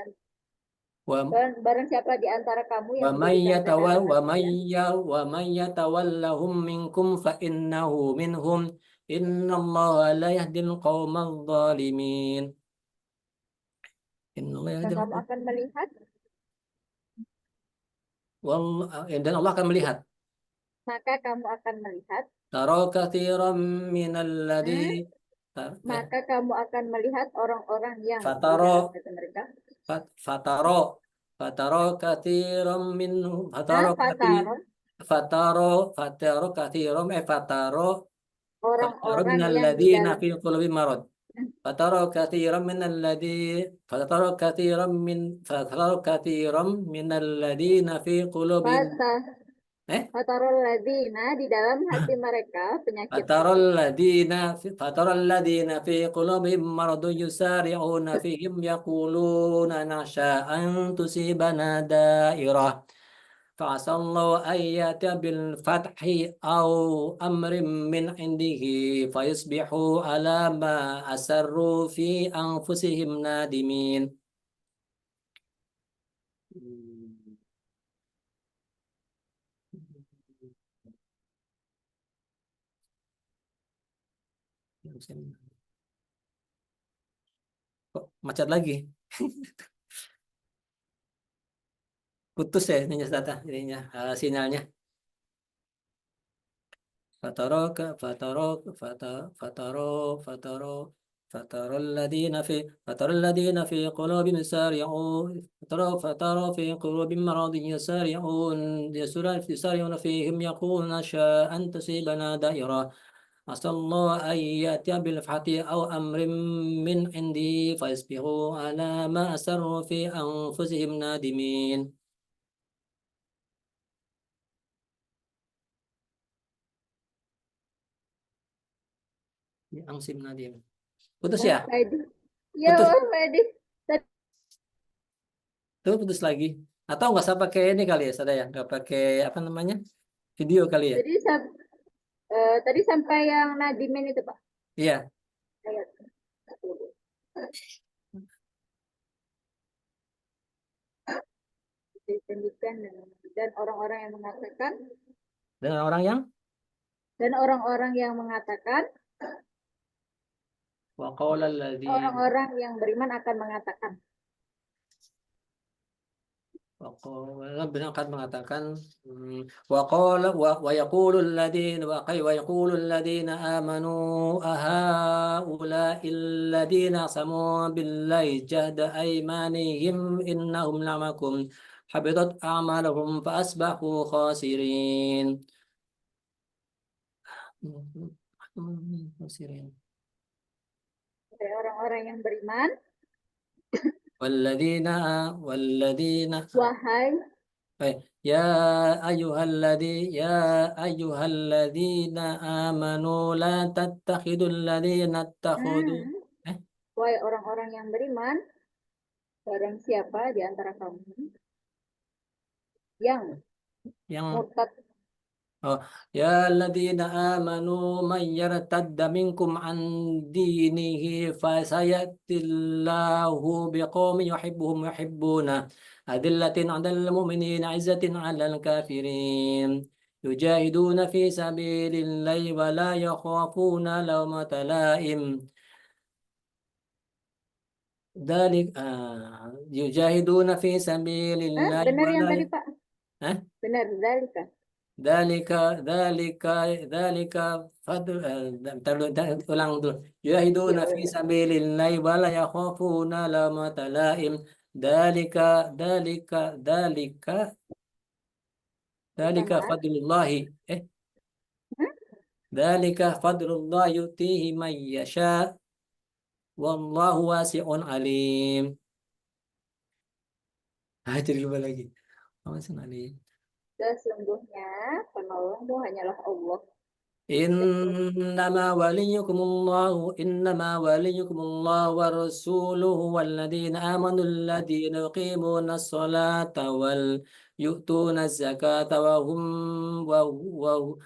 ومن barang siapa di antara kamu yang ومن menjadikan يتول kendaraan kalian, ومن يتولهم منكم فإنه منهم إن الله لا يهدي القوم الظالمين إن الله dan يهدي kamu القوم akan melihat, dan Allah akan melihat maka kamu akan melihat, ترى كثيرا من hmm, الذي maka kamu akan melihat orang-orang yang di فترى dalam kata mereka, فترى فترى كثيرا منهم fataro, فترى كثيرا فترى من orang-orang yang di الذين dalam, في قلوبهم مرض فترى كثيرا من الذين في قلوبهم fata, eh fataro ladina di dalam hati mereka penyakit فترى tersebut. الذين فترى الذين في قلوبهم مرض يسارعون فيهم يقولون نخشى أن تصيبنا دائرة فعسى الله أن يأتي بالفتح أو أمر من عنده فيصبحوا على ما أسروا في أنفسهم نادمين. Kok macet lagi? Putus ya ininya data ininya sinyalnya. فتراك فتراك فترى فترى فترى الذين في قلوبهم يسارعون فترى في قلوبهم مرض يسارعون فيهم يقولون نشاء أن تصيبنا دائرة عسى الله أن يأتي بالفتح أو أمر من عندي فيصبحوا على ما أسروا في أنفسهم نادمين. Angsim nadim. Putus Wah, ya? Pak Edi. Ya, Putus. wah, Pak Edi. Tuh putus lagi. Atau nggak usah pakai ini kali ya, saya ya, nggak pakai apa namanya video kali ya. Tadi, tadi sampai yang Nadimin itu, Pak. Iya. Ayat. Disebutkan dan orang-orang yang mengatakan Dengan orang yang dan orang-orang yang mengatakan waqala alladziina orang-orang yang beriman akan mengatakan waqala benar akan mengatakan waqala wa yaqulu alladziina wa yaqulu alladziina aamanu ahaulaa'i alladziina samu billahi jahda aymanihim innahum la'amakum habitat a'maluhum fa asbahu khasirin. Khasirin. orang-orang yang beriman, والذين والذين wahai يا يا أيها الذين آمنوا لا تتخذوا الذين اتخذوا hmm, eh, wahai orang-orang yang beriman, barang siapa di antara kamu yang yang murtad, oh, ya الذين آمنوا من يرتد منكم عن دينه فسيأتي الله بقوم يحبهم يحبونه أذلة على المؤمنين عزة على الكافرين يجاهدون في سبيل الله ولا يخافون لومة لائم ذلك يجاهدون في سبيل الله benar yang ولا tadi Pak, benar zalika. ذلك ذلك ذلك فضل ulang dulu يجاهدون Ya, في سبيل الله ولا يخافون لومة لائم ذلك ذلك ذلك ذلك keutamaan. فضل الله Hmm? ذلك فضل الله يؤتيه من يشاء والله واسع عليم. Jadi lupa lagi. Wasi'un alim. Sesungguhnya penolongmu hanyalah Allah إنما وليكم الله ورسوله والذين آمنوا الذين يقيمون الصلاة ويؤتون الزكاة وهو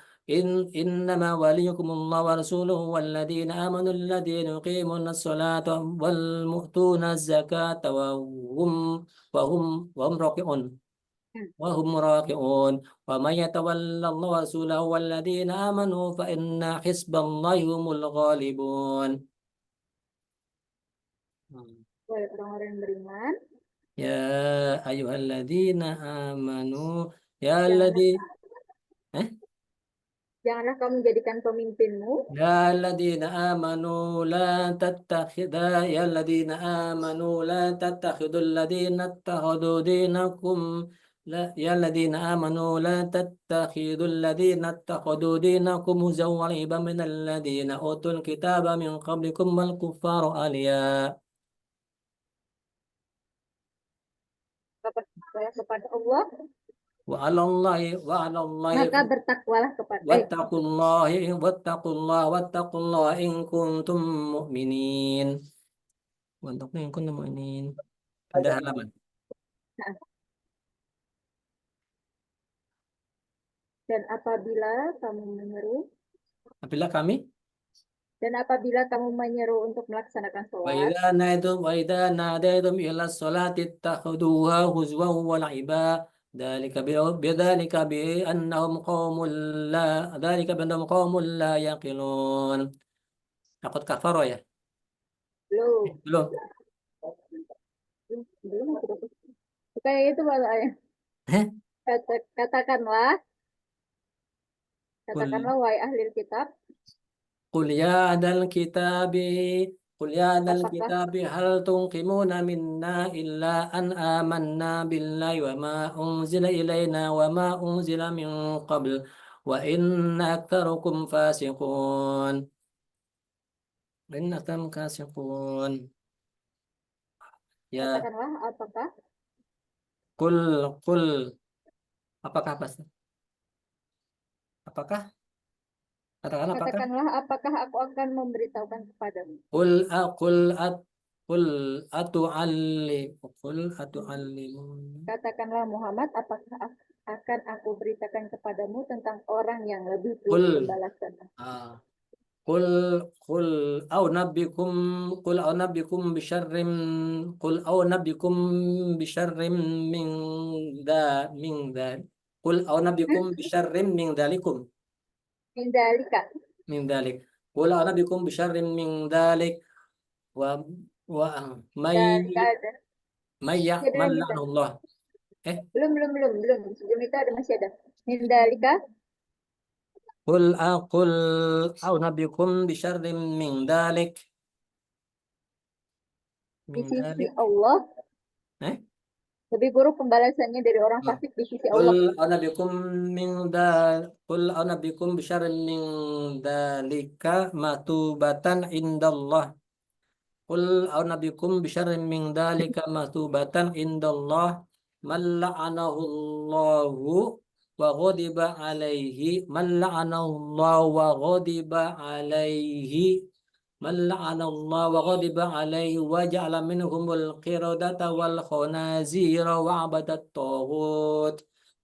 إنما وليكم الله ورسوله والذين آمنوا الذين يقيمون الصلاة والمؤتون الزكاة وهم راكعون Hmm. وهم راكعون ومن يتولى الله ورسوله والذين آمنوا فإن حزب الله هم الغالبون. Wahai orang-orang yang beriman, يا أيها الذين آمنوا يا janganlah الذي eh? janganlah kamu menjadikan pemimpinmu يا الذين آمنوا لا تتخذ يا الذين آمنوا لا تتخذوا الذين اتخذوا دينكم لا يا الذين آمنوا لا تتخذوا الذين اتخذوا دينكم هزوا ولعبا من الذين أوتوا الكتاب من قبلكم والكفار أولياء. kepada Allah, وعلى الله maka bertakwalah kepada واتقوا الله إن كنتم مؤمنين. واتقوا إن كنتم مؤمنين. Pindah halaman. Nah, dan apabila kamu menyeru Apabila kami untuk melaksanakan sholat, وإذا ناديتم إلى الصلاة اتخذوها هزوا ولعبا ذلك بأنهم قوم لا يعقلون. Takut kafaro ya? belum, Belum. belum, kayak itu bahasanya. Heh? Katakanlah, Kul wahai ahli kitab, قل يا أهل الكتاب قل يا أهل apakah الكتاب هل تنقمون منا إلا أن آمنا بالله وما أنزل إلينا وما أنزل من قبل وإن أكثركم فاسقون. إن أكثركم فاسقون. Ya, katakanlah apakah kul kul apakah pasti? Apakah? Katakan apakah? katakanlah apakah aku akan memberitahukan kepadamu Kul akul at kul atu'allimun. katakanlah Muhammad, apakah akan aku beritakan kepadamu tentang orang yang lebih buruk Kul pembalasan. ah Qul qul au nabbikum qul au nabbikum bisyarrim qul au nabbikum bisyarrim min da min da qul au nabbikum bisyarrim min dalikum Indalika, min dalik qul au nabbikum bisyarrim min dalik wa wa may dalika ada. may Masih ada man lagi kan? la'anullah eh Belum. Sebelum itu ada masih ada. Indalika, qul au nabbikum bisyarrim di min sisi dalik Allah eh lebih buruk pembalasannya dari orang Ah. fasik di sisi Allah. من دا قل أنبئكم بشر من ذلك مثوبة عند الله قل أنبئكم بشر من ذلك مثوبة عند الله من لعنه الله وغضب عليه من لعنه الله وغضب عليه من لعن الله وغضب عليه وجعل منهم القردة والخنازير وعبد الطاغوت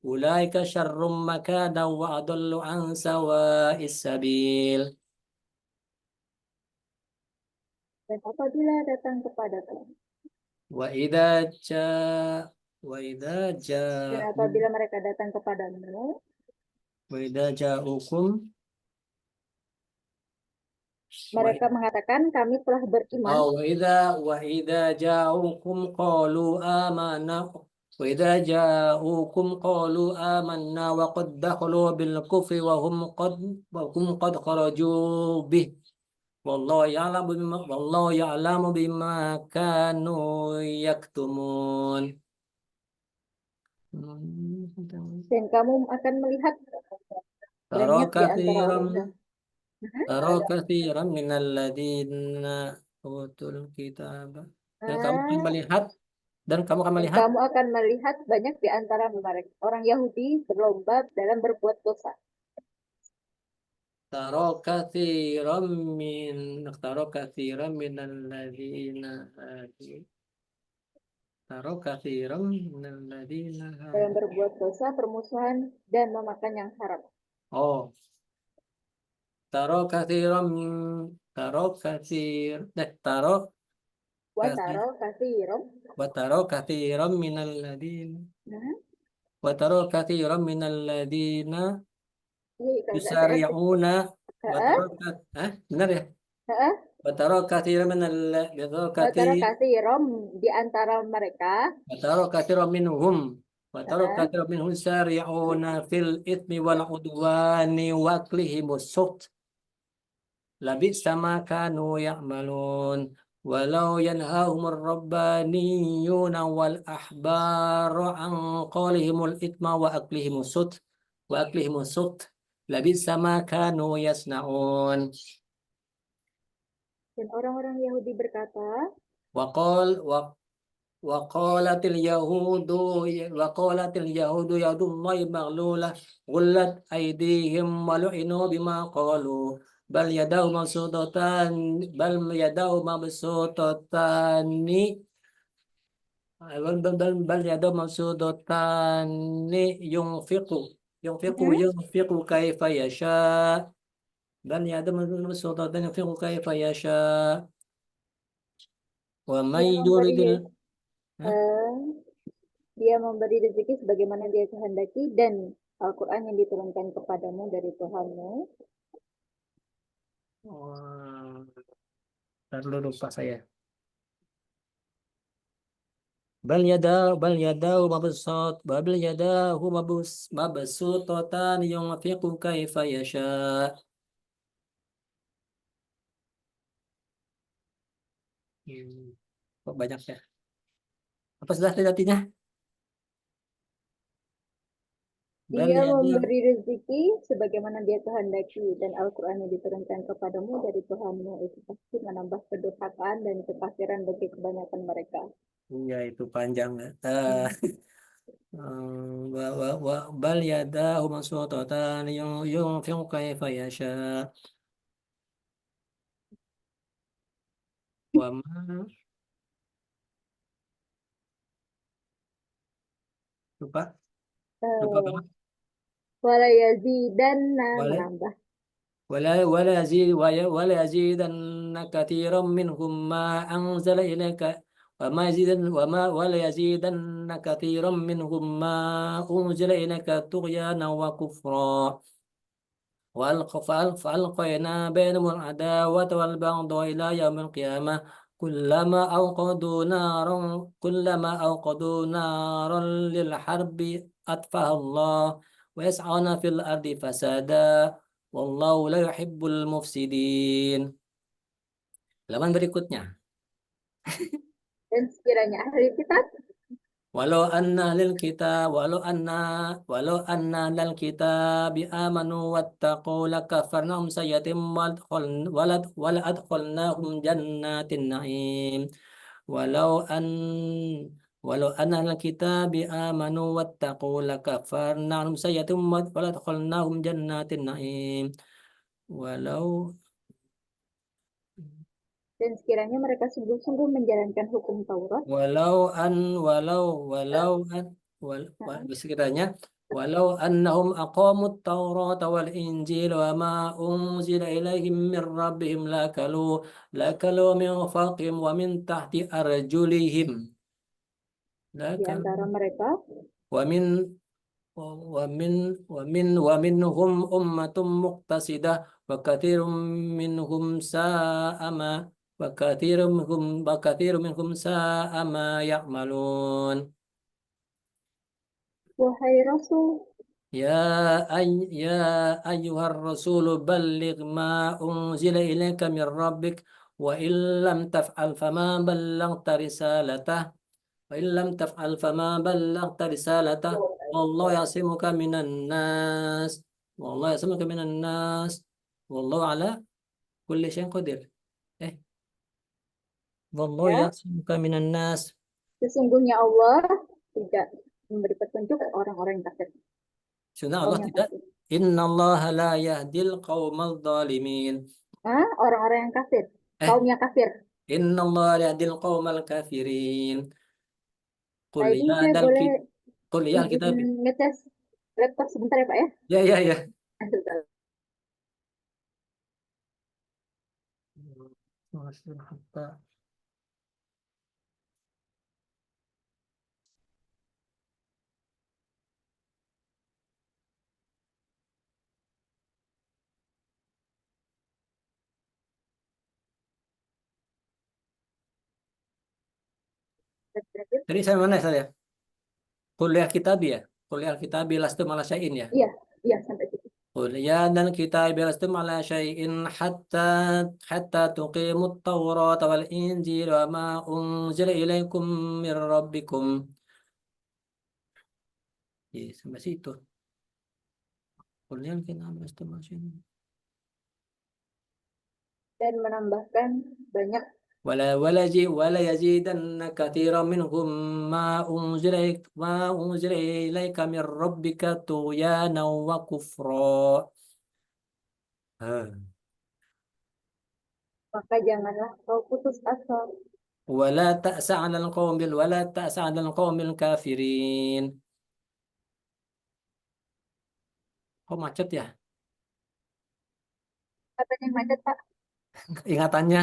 أولئك شر مكانا وأضل عن سواء السبيل. Dan apabila datang kepada kamu, وإذا جاء وإذا dan جاء apabila mereka datang kepadamu, وإذا جاءوكم mereka mengatakan kami telah beriman. وإذا جاءوكم قالوا آمنا وإذا جاءوكم قالوا آمنا وقد دخلوا بالكفر وهم قد خرجوا به والله يعلم بما كانوا يكتمون. Dan kamu akan melihat ترى banyak di antara كثيرا orang ترى كثيرا من الذين أوتوا الكتاب dan kamu akan Ah, melihat dan kamu akan dan melihat kamu akan melihat banyak di antara mereka orang Yahudi berlomba dalam berbuat dosa. ترى كثيرا من ترى كثيرا من الذين هادوا ترى كثيرا من الذين Yang هادوا berbuat dosa, permusuhan, dan memakan yang haram. Oh, ترى كثيرا ترى كثير ترى كثير Wataro kathirom. وترى كثيرا من الذين Nah, وترى كثيرا من الذين ini kagak saya. يسارعون Heeh, وترى benar ya heeh. وترى كثيرا من وترى Wataro كثير kathirom di antara mereka. وترى كثيرا منهم وترى Heeh. كثيرا منهم يسارعون في الإثم والعدوان وأكلهم السحت لبئس ما كانوا يعملون ولو ينهاهم الربانيون والأحبار عن قولهم الإثم وأكلهم السحت لبئس ما كانوا يصنعون Dan orang-orang Yahudi berkata, وقال وقالت اليهود يد الله مغلولة غلت أيديهم ولعنوا بما قالوا بل يداه مبسوطتان بل يداه مبسوطتان ينفق "Hmm, ينفق كيف يشاء بل يداه مبسوطتان ينفق كيف يشاء ومن dia يريد memberi Hah? eh, dia memberi rezeki sebagaimana dia kehendaki dan Al-Quran yang diturunkan kepadamu dari Tuhanmu." Wah, ntar dulu lupa saya. Bal yadahu mabsutatan yunfiqu kaifa yasha. Hmm. Kok banyak ya? Apa sudah artinya? Bal Dia yadahu. memberi rezeki sebagaimana dia kehendaki dan Al-Quran yang diturunkan kepadamu dari Tuhanmu itu pasti menambah kedurhakaan dan kekafiran bagi kebanyakan mereka. Ya itu panjang. Hmm. Bal yadahu mabsutatan yunfiqu kaifa yasha. Wa ma lupa lupa Eh, apa? Wala yazidanna Wala menambah. ولا يزيدن كثيرا منهم ما أنزل إليك ولا يزيدن كثيرا منهم ما أنزل إليك طغيانا وكفرا فألقينا بينهم العداوة والبغضاء إلى يوم القيامة كلما أوقدوا نارا للحرب أطفأها الله ويسعون في الأرض فسادا والله لا يحب المفسدين. Halaman berikutnya. Dan sekiranya ahli kitab, Walau anna lil kitab amanu wattaqu lakafarnahum sayyi'atihim wala adkhalnahum jannatin na'im. Walau an Walau anna lil kitab amanu wattaqu lakafarnahum sayyi'atihim wala adkhalnahum jannatin na'im. Walau dan sekiranya mereka sungguh-sungguh menjalankan hukum Taurat, walau an walau walau an nah, sekiranya walau annahum aqamut taurata wal injil wa ma unzila ilaihim min rabbihim lakalu min fawqihim wa min tahti arjulihim di lakalu antara mereka wa min wa minhum ummatun muqtasidah wa katsirum minhum sa'a ma wa katsirum minhum sa'a ma ya'malun. wahai Rasul, يا يا أيها الرسول بلغ ما أنزل إليك من ربك وإن لم تفعل فما بلغت رسالته والله يعصمك من الناس والله يعصمك من الناس والله على كل شيء قدير eh والله ya, يعصمك من الناس. sesungguhnya Allah tidak memberi petunjuk ke orang-orang yang kafir, Sunnah kaum Allah yang tidak kafir. Innallaha la yahdil qaumal zalimin. Ah, orang-orang yang kafir. Eh, Kaumnya kafir. innallaha la yahdil qaumal kafirin. Qul Tadi ya saya dal boleh kit Qul ya izin kitab. ngetes laptop sebentar ya, Pak ya? Ya ya ya. Sebentar. Tadi saya mana saya? Kuliah kitab ya. Kuliah kitab lastu malah syai'in ya. Iya, iya sampai situ. Kuliah dan kitab lastu malah syai'in hatta tuqimut Taurat wal Injil wa ma unzila ilaikum mir rabbikum. Ya, sampai situ. Kuliah kitab lastu malah syai'in. Dan menambahkan banyak ولا يزيدن كثيرا منهم ما أنزل إليك من ربك طغيانا وكفرا. maka janganlah kau putus asa. ولا تأس على القوم الكافرين. Kok macet ya Katanya macet, Pak. ingatannya?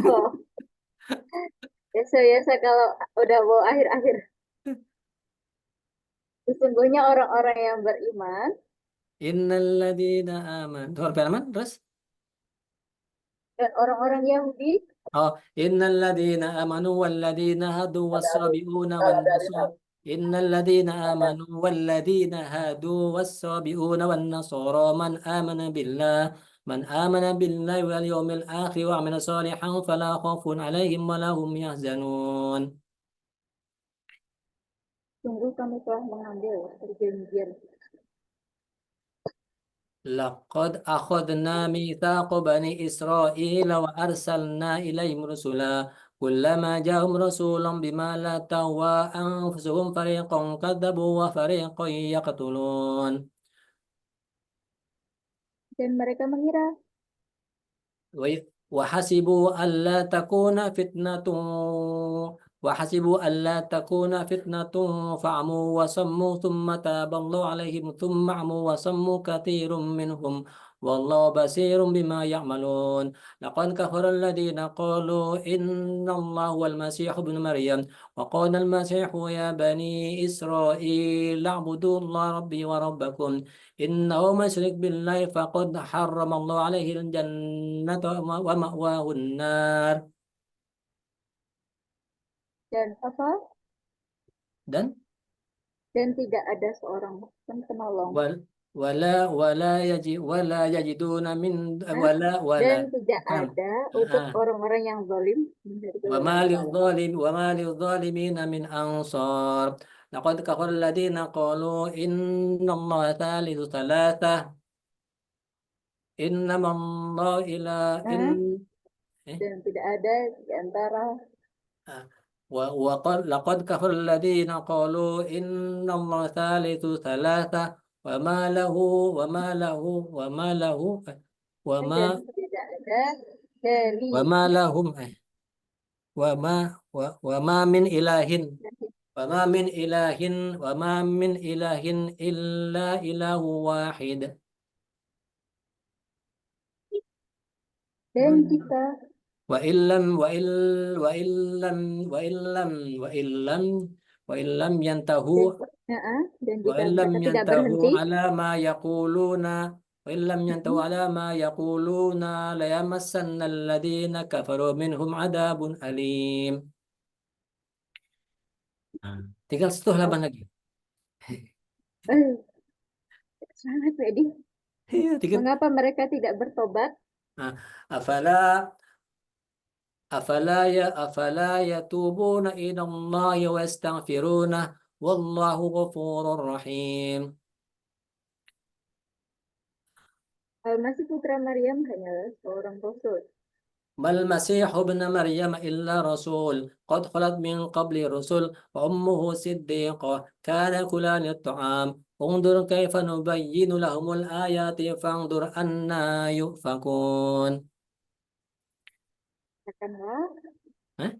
Oh, biasa-biasa kalau udah mau akhir-akhir. Sesungguhnya orang-orang yang beriman Innalladzina aman. Tuh, aman terus. dan orang-orang Yahudi Oh, innalladzina amanu walladzina hadu wassabi'una wan nasara. Innalladzina amanu walladzina hadu wassabi'una wan nasara man amana billahi wal yawmil akhir wa amila salihan fala khaufun alaihim wa lahum yahzanun. sungguh kami telah mengambil perjanjian. لقد أخذنا ميثاق بني إسرائيل وأرسلنا إليهم رسلا كلما جاءهم رسول بما لا تهوى أنفسهم فريقا كذبوا وفريقا يقتلون. Dan mereka mengira وحسبوا ألا تكون فتنة وحسبوا ألا تكون فتنة فعموا وصموا ثم تاب الله عليهم ثم عموا وصموا كثير منهم والله بصير بما يعملون. لقد كفر الذين قالوا إن الله هو المسيح ابن مريم وقال المسيح يا بني إسرائيل اعبدوا الله ربي وربكم إنه مشرك بالله فقد حرم الله عليه الجنة ومأواه النار. dan apa Dan dan tidak ada seorang pun penolong. wal wala wala yajiduna min Nah, wala dan tidak bukan. ada untuk Ah, orang-orang yang zalim dari golongan zalim. وما للظالمين من أنصار. لقد كفر الذين قالوا إن الله ثالث ثلاثة إنما الله إله إن Nah, eh? dan tidak ada di antara لقد كفر الذين قالوا إن الله ثالث ثلاثة وما له وما له وما له وما dan tidak ada dari وما لهم وما وما من إله وما من إله وما من إله إلا إله واحد. dan jika وإن لم وإن وإن لم وإن لم وإن لم وإن لم ينتهوا dan jika وإن لم mereka tidak ينتهوا berhenti على ما يقولون وإن لم ينتهوا على ما يقولون ليمسن الذين كفروا منهم عذاب أليم. Nah, tinggal 1 halaman lagi. eh, sangat Fedi. Iya, tinggal. Mengapa mereka tidak bertobat? Nah, afala afala yatubuna ila Allah wa yastaghfiruna wallahu ghafurur rahim. Al-Masih putra Maryam hanyalah seorang rasul. ما المسيح ابن مريم إلا رسول قد خلت من قبل الرسل وأمه صديقة كان يأكلان الطعام Undur kaifa nubayyinu lahumul ayati fanzur anna yufakun. Katakanlah, Hah?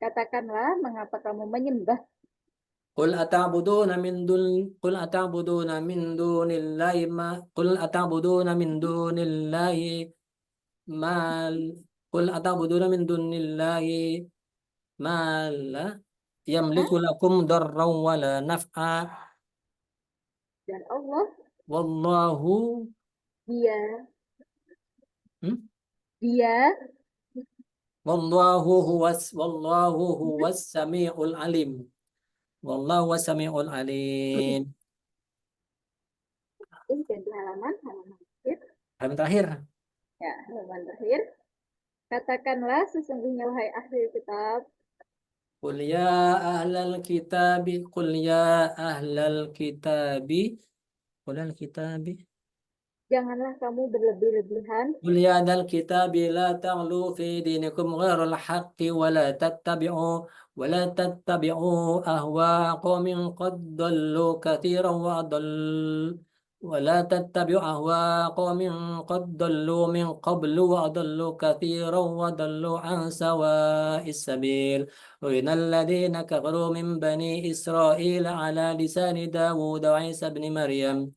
katakanlah, mengapa kamu menyembah? Qul atabuduna min dunillahi ma qul atabuduna min dunillahi mal qul atabuduna min dunillahi ma la Hah? yamliku lakum darran wala naf'a Dan Allah, wallahu dia, hmm? dia, wallahu huwas samiul alim. Wallahu was samiul alim. dan di halaman terakhir, Halaman terakhir. ya, halaman terakhir. Katakanlah, sesungguhnya wahai ahli kitab, Qul ya ahlal kitabi Qul ya ahlal kitabi Qul al kitabi janganlah kamu berlebih-lebihan قل يا أهل الكتاب لا تغلوا في دينكم غير الحق ولا تتبعوا أهواء قوم قد ضلوا كثيرا ولا تتبعوا أهواء قوم قد ضلوا من قبل وأضلوا كثيرا وضلوا عن سواء السبيل وإن الذين كفروا من بني إسرائيل على لسان داود وعيسى بن مريم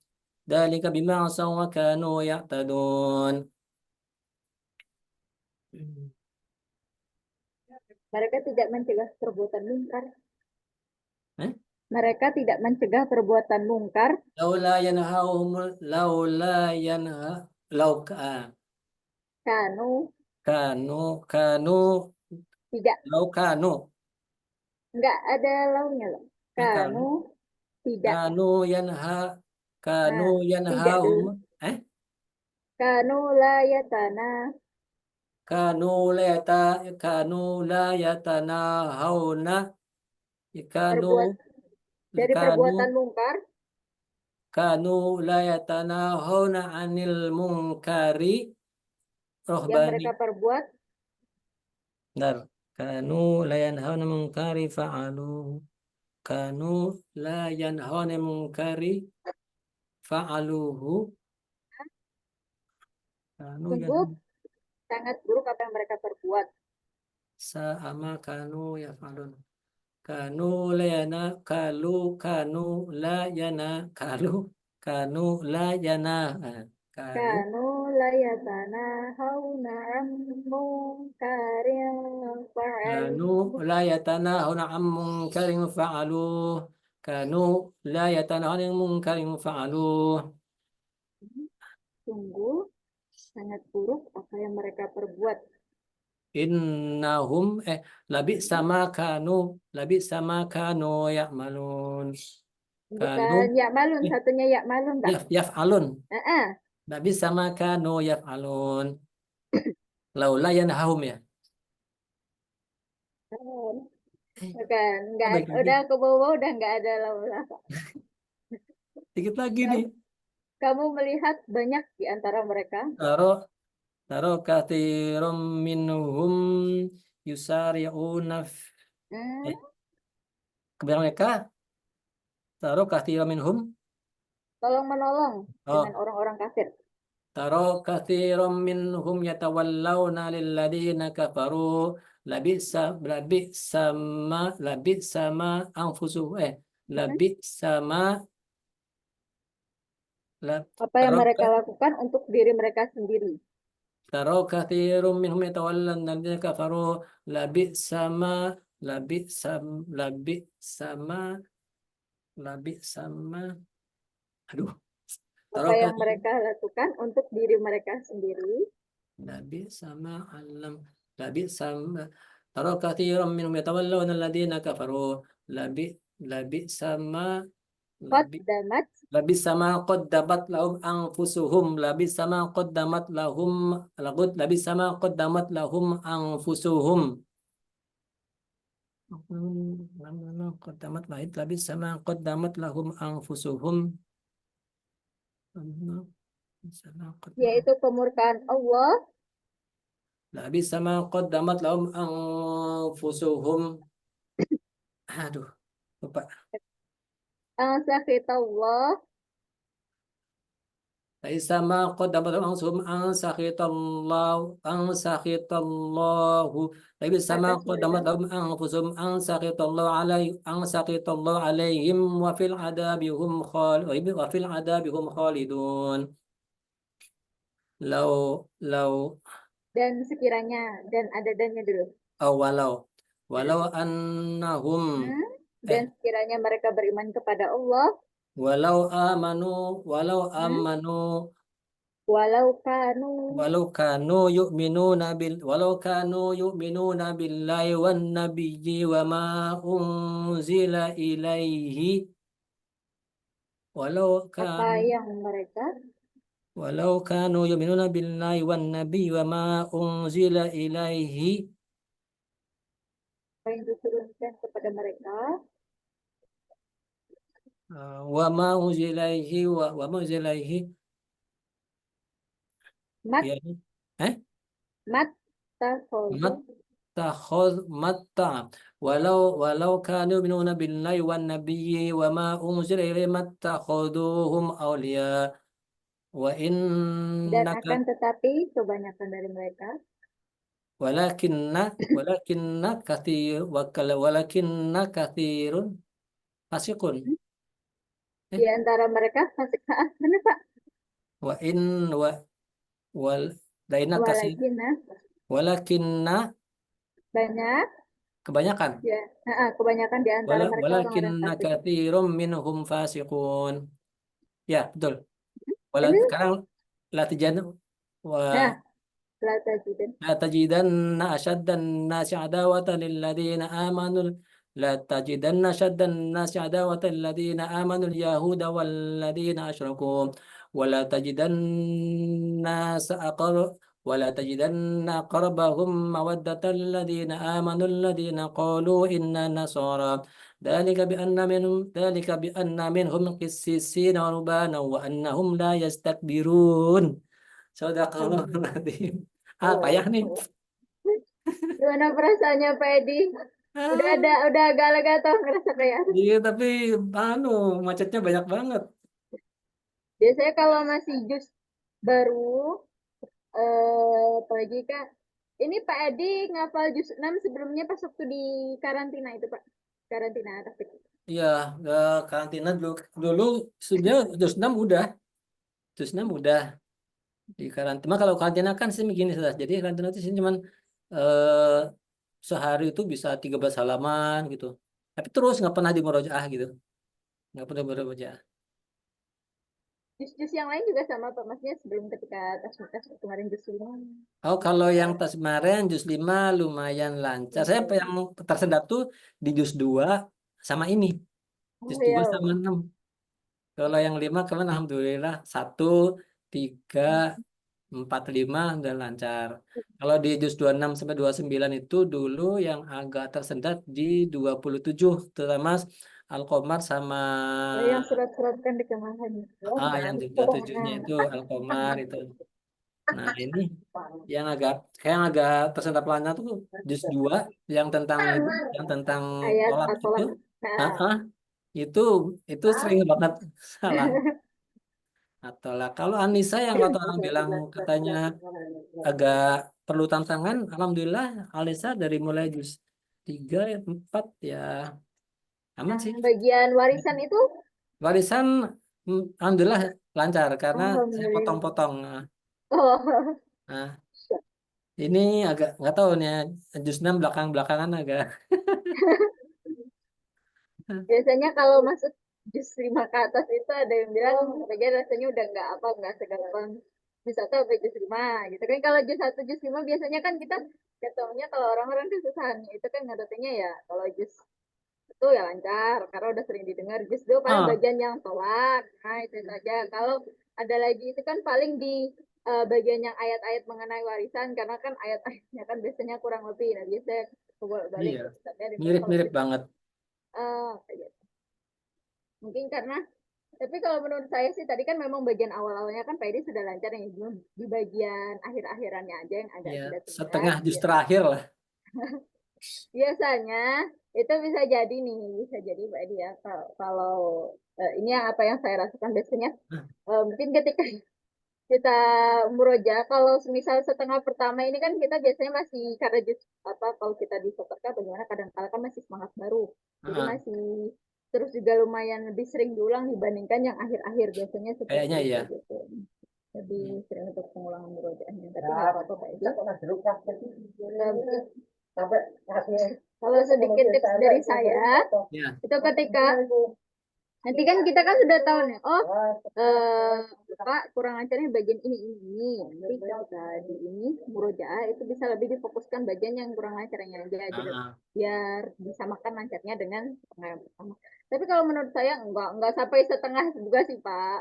ذلك بما عصوا وكانوا يعتدون. mereka tidak mencegah perbuatan mungkar. Eh? Mereka tidak mencegah perbuatan mungkar Laula yanhahum laula yanha lau kanu kanu tidak lau kanu nggak ada launya loh. kanu Kanu tidak kanu yanha kanu nah tidak yanhahum dulu. eh Kanu layatana kanu leta kanu la yatana hauna kanu perbuat dari kanu perbuatan mungkar kanu la yatana hauna anil munkari yang rohbani. mereka perbuat Bentar. Kanu la yanhauna munkari fa'alu. Kanu la yanhauna munkari fa'aluhu. Kanu sungguh yan sangat buruk apa yang mereka perbuat. sa'ama kanu yaf'alun. Kanu la yana kalu kanu la yana kalu kanu la yana kalu Kanu layatana hauna an munkarin kanu fa'alu. la yatanahuna 'an munkarin fa'aluh. Kanu la yatanahuna 'an munkarin fa'aluh. Sungguh sangat buruk apa yang mereka perbuat. Innahum labi sama kanu ya'malun. Kanu Bukan ya malun, eh, satunya ya malun tak? yaf'alun. Ah, Labi sama kanu yaf'alun. Laula yanhahum ya. Eh, bukan, nggak, Baik lagi. udah ke bawah udah nggak ada laulah. Dikit lagi nih. Kamu, kamu melihat banyak di antara mereka. Taro taro kathirum minhum yusari'una Hmm, eh kebanyakan mereka taro kathirum minhum tolong menolong dengan oh orang-orang kafir. taro katsiran minhum yatawallawna lilladina kafaru labisa labisa labisa ma anfusu Hmm, labisa ma lab apa yang taro mereka lakukan untuk diri mereka sendiri. taro katsiran minhum yatawallawna lilladina kafaru labisa ma labisa labisa ma labisa ma aduh taro Apa yang katsiran mereka lakukan untuk diri mereka sendiri. Nabi sama alam Nabi sama Taro kathiran minhum yatawallawna alladhina kafaru Labi Labi sama Labi Qaddamat, Labi sama qaddamat lahum anfusuhum Labi sama qaddamat lahum Lagud Labi sama qaddamat lahum anfusuhum qaddamat lahum Labi sama qaddamat lahum anfusuhum sama qaddamat yaitu kemurkaan Allah Labi sama qaddamat lahum anfusuhum aduh lupa Sakhitallah. Laisa ma qaddamat anfusum an sakhitallahu an sakhitallahu. Laisa ma Atas qaddamat mereka. lahum anfusum an sakhitallahu alaihi an sakhitallahu alaihim wa fil adabi hum khalidun. Lau Dan sekiranya. Dan ada dannya dulu. walau walau annahum Hmm? eh Dan sekiranya mereka beriman kepada Allah. walau amanu walau Hmm? amanu Walau kanu. walau kanu yu'minuna billahi wan nabiyyi wa ma unzila ilaihi walau Apa kanu yang mereka. walau kanu yu'minuna billahi wan nabiyyi wa ma unzila ilaihi Apa yang diturunkan kepada mereka. wa ma unzila ilaihi wa ma unzila ilaihi Mat. ya eh Mat. Takhodu. matta walau kanu yu'minuna billahi wan nabiyyi wa ma unzila ilaihi mattakhuduhum awliya wa Dan innaka akan tetapi kebanyakan dari mereka. walakinna walakinna kathirun fasikun Hmm? Di eh antara mereka fasik. Benar Pak? wa in wa wal daina kasih Walakin walakinna banyak. kebanyakan Ya, kebanyakan di antara mereka orang-orang walakinna fasik. kathirum minhum fasikun ya betul Ini, sekarang latihan wa nah, la tajidan. لا تجدن أشد الناس عداوة للذين آمنوا لا تجدن أشد الناس عداوة للذين آمنوا اليهود والذين أشركوا ولا تجدن الناس أقر ولا تجدن أقربهم مودة الذين آمنوا الذين قالوا إنا نصارى ذلك بأن منهم قسيسين ورهبانا وأنهم لا يستكبرون صدق الله العظيم payah nih. Gimana perasaannya Pak Edi? Ah, Udah agak lega tuh ngerasa kayak. iya tapi anu macetnya banyak banget. Biasanya kalau masih jus baru, apalagi Kak, ini Pak Edi ngapal jus 6 sebelumnya pas waktu di karantina itu Pak. Karantina atas itu. Iya, karantina dulu sebenarnya juz 6 udah di karantina. Kalau karantina kan sih begini saja. Jadi karantina itu sih cuman eh, sehari itu bisa 13 halaman gitu. Tapi terus nggak pernah di murojaah gitu. Nggak pernah murojaah. Jus-jus yang lain juga sama Pak, maksudnya sebelum ketika tas kemarin jus 5. Oh, kalau yang tas kemarin juz 5 lumayan lancar. Saya yang tersendat tuh di juz 2 sama ini. Oh Juz 2 ya, sama 6. Kalau yang 5 kemarin alhamdulillah 1, 3, 4, 5 udah lancar. Kalau di juz 26 sampai 29 itu dulu yang agak tersendat di 27 terutama Al-Qamar sama oh, yang surat-surat kan di kemarin. yang di 27-nya itu Al-Qamar itu. Nah, ini yang agak tersendat lancar tuh juz 2 yang tentang ini, yang tentang Ayat tolak itu. atolak. Ah, Nah, ah, itu itu sering banget salah. Atau lah kalau Anissa yang kata orang bilang katanya agak perlu tantangan, alhamdulillah Alisa dari mulai juz 3, 4 ya aman yang sih. bagian warisan itu, Warisan alhamdulillah lancar karena saya alhamdulillah. potong-potong. Oh, Nah, ini agak nggak tahu nih juz 6 belakang-belakangan agak biasanya kalau masuk jus 5 ke atas itu ada yang bilang bagian rasanya udah nggak segampang jus 1 sampai jus 5 gitu kan. Kalau jus 1 jus 5 biasanya kan kita ketemunya kalau orang-orang kesusahan itu kan ngadepinnya ya kalau jus itu ya lancar karena udah sering didengar. Jus 2 paling ah bagian yang tolak, nah itu saja. Kalau ada lagi itu kan paling di bagian yang ayat-ayat mengenai warisan karena kan ayat-ayatnya kan biasanya kurang lebih, nah biasanya balik iya ke Ustadznya di kalau mirip-mirip jus banget. kayak gitu. Mungkin karena, tapi kalau menurut saya sih tadi kan memang bagian awal-awalnya kan Pak Edi sudah lancar ya, cuma di bagian akhir-akhirannya aja yang agak Ya tidak tersendat setengah juz ya. terakhir lah. Biasanya itu bisa jadi nih, bisa jadi Mbak dia kalau ini yang apa yang saya rasakan biasanya mungkin ketika kita muroja kalau misal setengah pertama ini kan kita biasanya masih karena apa kalau kita di sekolah bagaimana kadang-kala kan masih semangat baru jadi Heeh, masih terus juga lumayan lebih sering diulang dibandingkan yang akhir-akhir biasanya seperti kayaknya itu ya. gitu lebih Hmm. sering untuk pengulangan murojaahnya tapi nggak apa-apa Pak Edi. Kalau sedikit tips dari saya Ya, itu ketika nanti kan kita kan sudah tahu nih, oh Pak kurang lancarnya bagian ini. Nanti kita di ini murojaah itu bisa lebih difokuskan bagian yang kurang lancarnya aja, jadi ah, biar disamakan lancarnya dengan setengah yang pertama. Tapi kalau menurut saya enggak sampai setengah juga sih Pak.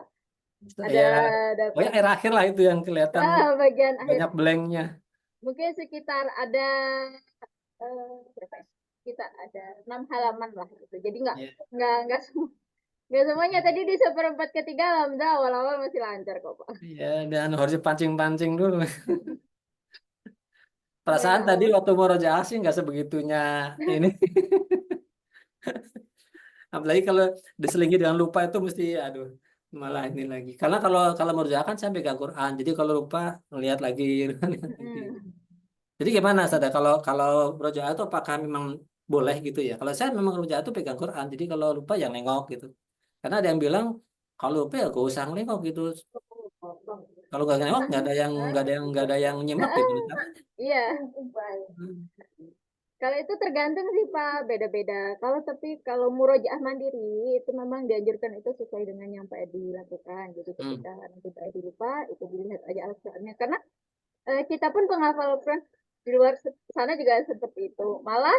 Ada ya, pokoknya dapat akhir-akhir lah itu yang kelihatan bagian akhir banyak blanknya. mungkin sekitar ada berapa ya? Kita ada 6 halaman lah gitu. Jadi Ya, enggak semua nggak semuanya tadi di seperempat ketiga alhamdulillah awal-awal masih lancar kok Pak. ya, dan harus pancing-pancing dulu. Perasaan tadi Ya, waktu mau roja asing nggak sebegitunya ini. Apalagi kalau diselingi dengan lupa itu mesti, aduh, malah ini lagi. Karena kalau kalau mau roja kan saya pegang Quran. Jadi kalau lupa ngeliat lagi, lihat lagi. Jadi gimana Sada? Kalau kalau roja itu apakah memang boleh gitu ya? Kalau saya memang roja itu pegang Quran. Jadi kalau lupa yang nengok gitu. Karena ada yang bilang kalau lupa ya gak usah nengok gitu. Kalau nggak nengok nggak ada yang nyimak gimana caranya? iya. Hmm. Kalau itu tergantung sih Pak, beda-beda. Kalau murojaah mandiri itu memang dianjurkan itu sesuai dengan yang Pak Edi lakukan. Jadi Hmm. ketika nanti Pak Edi lupa, itu dilihat aja Al-Qur'annya. Karena kita pun penghafal Al-Quran di luar sana juga seperti itu. Malah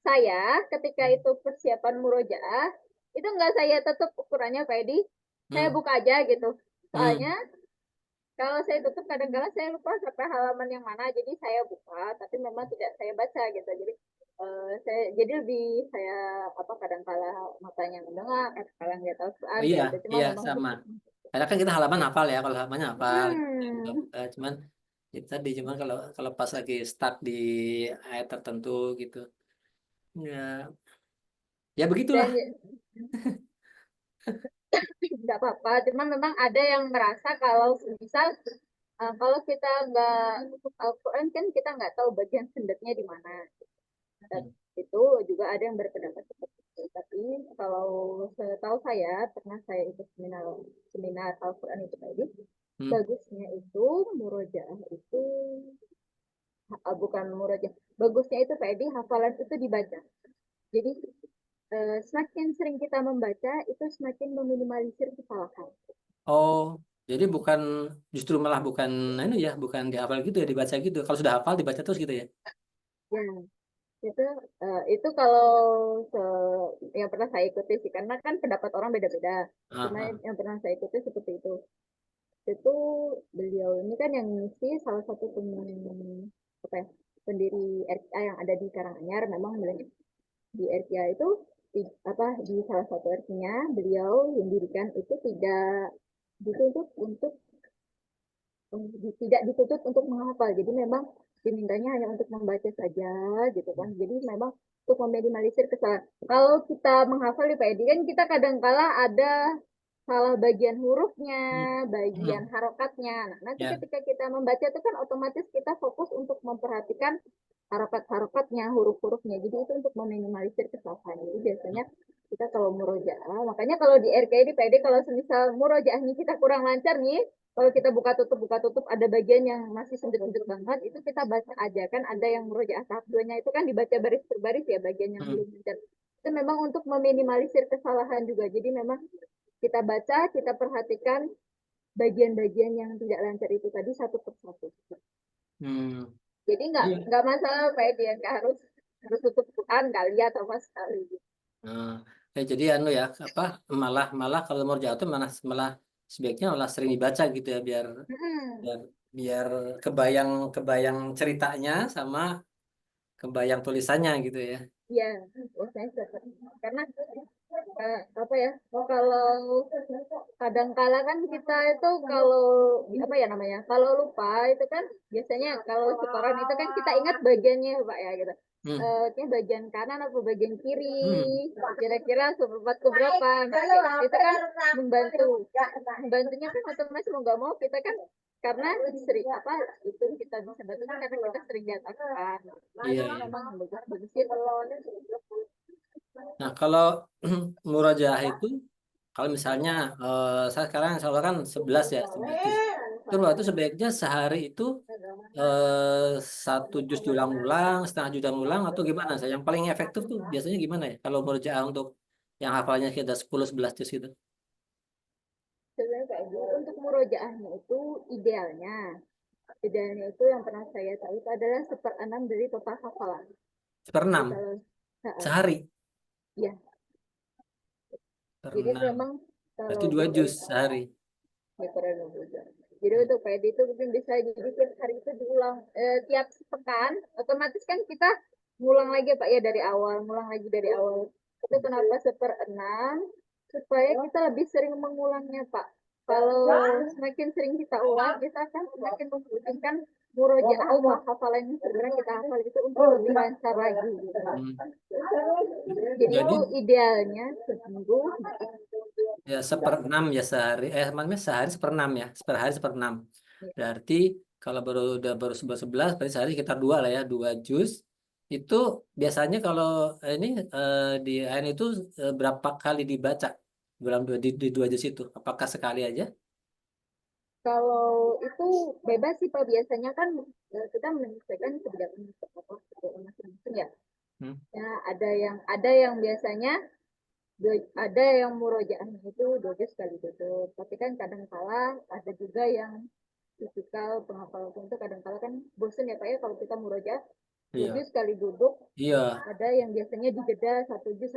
saya ketika itu persiapan murojaah, itu nggak saya tutup ukurannya Pak Edi, saya Hmm. buka aja gitu. Soalnya Hmm. kalau saya tutup kadang-kadang saya lupa sampai halaman yang mana, jadi saya buka, tapi memang tidak saya baca gitu. Jadi saya jadi lebih saya apa kadang-kala matanya mendengar, kadang-kala nggak tahu Quran Oh, iya, kayak itu. Cuma iya memang sama. untuk Karena kan kita halaman hafal ya, kalau halamannya hafal. hmm. Cuman itu tadi, cuman kalau kalau pas lagi stuck di ayat tertentu gitu, ya, ya begitulah. Dan nggak apa-apa. Cuma memang ada yang merasa kalau misal kalau kita nggak tutup Al-Quran kan kita nggak tahu bagian sendetnya di mana. Dan Hmm. itu juga ada yang berpendapat seperti itu. Tapi kalau setahu saya, pernah saya ikut seminar seminar Al-Quran itu tadi, Hmm. bagusnya itu murojaah itu bukan murojaah, bagusnya itu tadi hafalan itu dibaca. Jadi semakin sering kita membaca itu semakin meminimalisir kesalahan. Oh, jadi bukan, justru malah bukan ini ya, bukan dihafal gitu ya, dibaca gitu. Kalau sudah hafal dibaca terus gitu ya. Ya, itu itu kalau se yang pernah saya ikuti sih karena kan pendapat orang beda-beda. Ah, Cuma ah. yang pernah saya ikuti seperti itu. Itu beliau ini kan yang ngisi salah satu apa ya, pendiri RKA yang ada di Karanganyar memang di RKA itu apa di salah satu RK-nya beliau yang dirikan itu tidak dituntut untuk tidak dituntut untuk menghafal jadi memang dimintanya hanya untuk membaca saja gitu kan jadi memang untuk meminimalisir kesalahan kalau kita menghafal di PED kan kita kadang kala ada salah bagian hurufnya, Hmm. bagian Hmm. harokatnya. Nah, nanti Ya. ketika kita membaca itu kan otomatis kita fokus untuk memperhatikan harokat-harokatnya, huruf-hurufnya. Jadi itu untuk meminimalisir kesalahan. Jadi biasanya kita kalau murojaah, makanya kalau di RK di PD kalau semisal murojaahnya kita kurang lancar nih, kalau kita buka tutup ada bagian yang masih sendiri-sendiri banget, itu kita baca aja kan ada yang murojaah tahap 2-nya itu kan dibaca baris per baris ya bagian yang Hmm. belum lancar. Itu memang untuk meminimalisir kesalahan juga. Jadi memang kita baca, kita perhatikan bagian-bagian yang tidak lancar itu tadi satu persatu. Hmm. Jadi Iya. nggak masalah kayak dia nggak harus harus tutup Quran kali ya atau apa sekali. Nah, jadi anu ya, apa, malah malah kalau mau jatuh malah malah sebaiknya malah sering dibaca gitu ya, biar Hmm, biar biar kebayang kebayang ceritanya sama kebayang tulisannya gitu ya. ya, saya seperti karena apa ya? Oh, kalau kadang-kala kan kita itu kalau apa ya namanya? Kalau lupa itu kan biasanya kalau setoran itu kan kita ingat bagiannya Pak ya gitu. Hmm. Ini bagian kanan atau bagian kiri, Hmm. kira-kira seperempat ke berapa. Nah, itu kan membantu. Membantunya kan otomatis mau nggak mau kita kan karena sering apa itu kita bisa bantu kan karena kita sering lihat apa. Iya, Jadi iya. memang bagus sih. Nah, kalau murojaah itu, kalau misalnya saya sekarang insya Allah kan 11 ya, 11 juz. Itu berarti sebaiknya sehari itu eh, satu juz diulang-ulang, setengah juz diulang atau gimana? Saya yang paling efektif tuh biasanya gimana ya? Kalau murojaah untuk yang hafalnya kita 10-11 juz gitu. Sebenarnya kayak gitu. Untuk murojaahnya itu idealnya. Idealnya itu yang pernah saya tahu itu adalah seperenam dari total hafalan. Jadi Seperenam kalau sehari. ya, jadi Seperenam. memang Berarti kalau 2 juz sehari. ya kurang lebih. Jadi untuk PD itu mungkin bisa jadi tiap hari itu diulang tiap sepekan otomatis kan kita ngulang lagi Pak ya dari awal, ngulang lagi dari awal. Itu kenapa seperenam supaya kita lebih sering mengulangnya Pak. Kalau semakin sering kita ulang, kita akan semakin membutuhkan murojaah Allah hafalan yang sebenarnya kita hafal itu untuk lebih lancar lagi. Gitu. Hmm. Jadi itu Jadi idealnya seminggu. ya seperenam ya sehari. Maksudnya sehari seperenam ya. Seperhari seperenam. Berarti kalau baru 11-11, berarti sehari sekitar 2 lah ya, 2 juz. Itu biasanya kalau ini di AN itu berapa kali dibaca dalam di 2 juz itu? Apakah sekali aja? Kalau itu bebas sih Pak biasanya kan kita menyesuaikan kebijakan masing-masing ya. Hmm. Ya ada yang biasanya ada yang murojaahnya itu 12 kali duduk. Tapi kan kadang kala ada juga yang tipikal penghafal itu kadang kala kan bosen ya Pak ya kalau kita murojaah Iya. 12 kali duduk. Iya. Ada yang biasanya dijeda satu jus.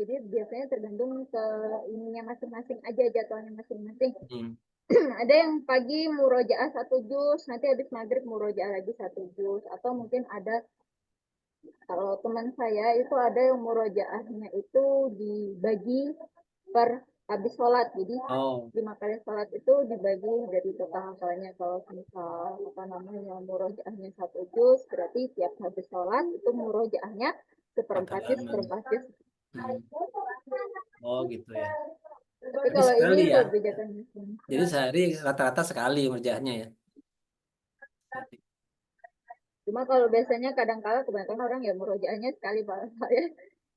Jadi biasanya tergantung ke ininya masing-masing aja jadwalnya masing-masing. Hmm. Ada yang pagi murojaah 1 juz, nanti habis maghrib murojaah lagi 1 juz, atau mungkin ada kalau teman saya itu ada yang murojaahnya itu dibagi per habis sholat, jadi Oh, 5 kali sholat itu dibagi dari total hafalannya. Kalau misal apa namanya murojaahnya 1 juz, berarti tiap habis sholat itu murojaahnya seperempat juz, hafalan. seperempat juz. Hmm. Oh gitu ya. Tapi Berarti kalau ini sekali ya. kebijakan Jadi sehari rata-rata sekali ngerjaannya ya. cuma kalau biasanya kadang-kala kebanyakan orang ya murojaahnya sekali Pak. Ya.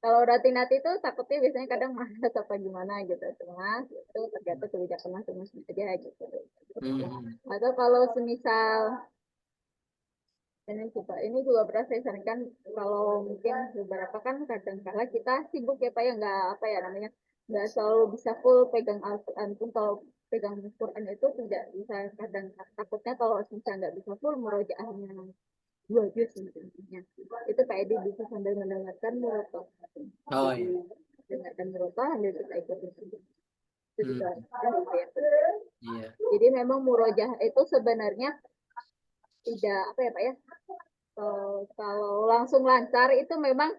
Kalau Ratinati itu takutnya biasanya kadang malas apa gimana gitu. Cuma itu tergantung kebijakan masing-masing aja gitu. Hmm. Atau kalau semisal ini juga pernah saya sarankan kalau mungkin beberapa kan kadang-kala kita sibuk ya Pak ya nggak apa ya namanya nggak selalu bisa full pegang Al-Quran pun kalau pegang Al-Quran itu tidak bisa kadang takutnya kalau misalnya nggak bisa full murojaahnya 2 juz intinya. Itu Pak Edi bisa sambil mendengarkan murotal. Oh Jadi iya. dengarkan murotal sambil kita ikut itu juga. Hmm. Iya. Jadi memang murojaah itu sebenarnya tidak apa ya Pak ya. Kalau langsung lancar itu memang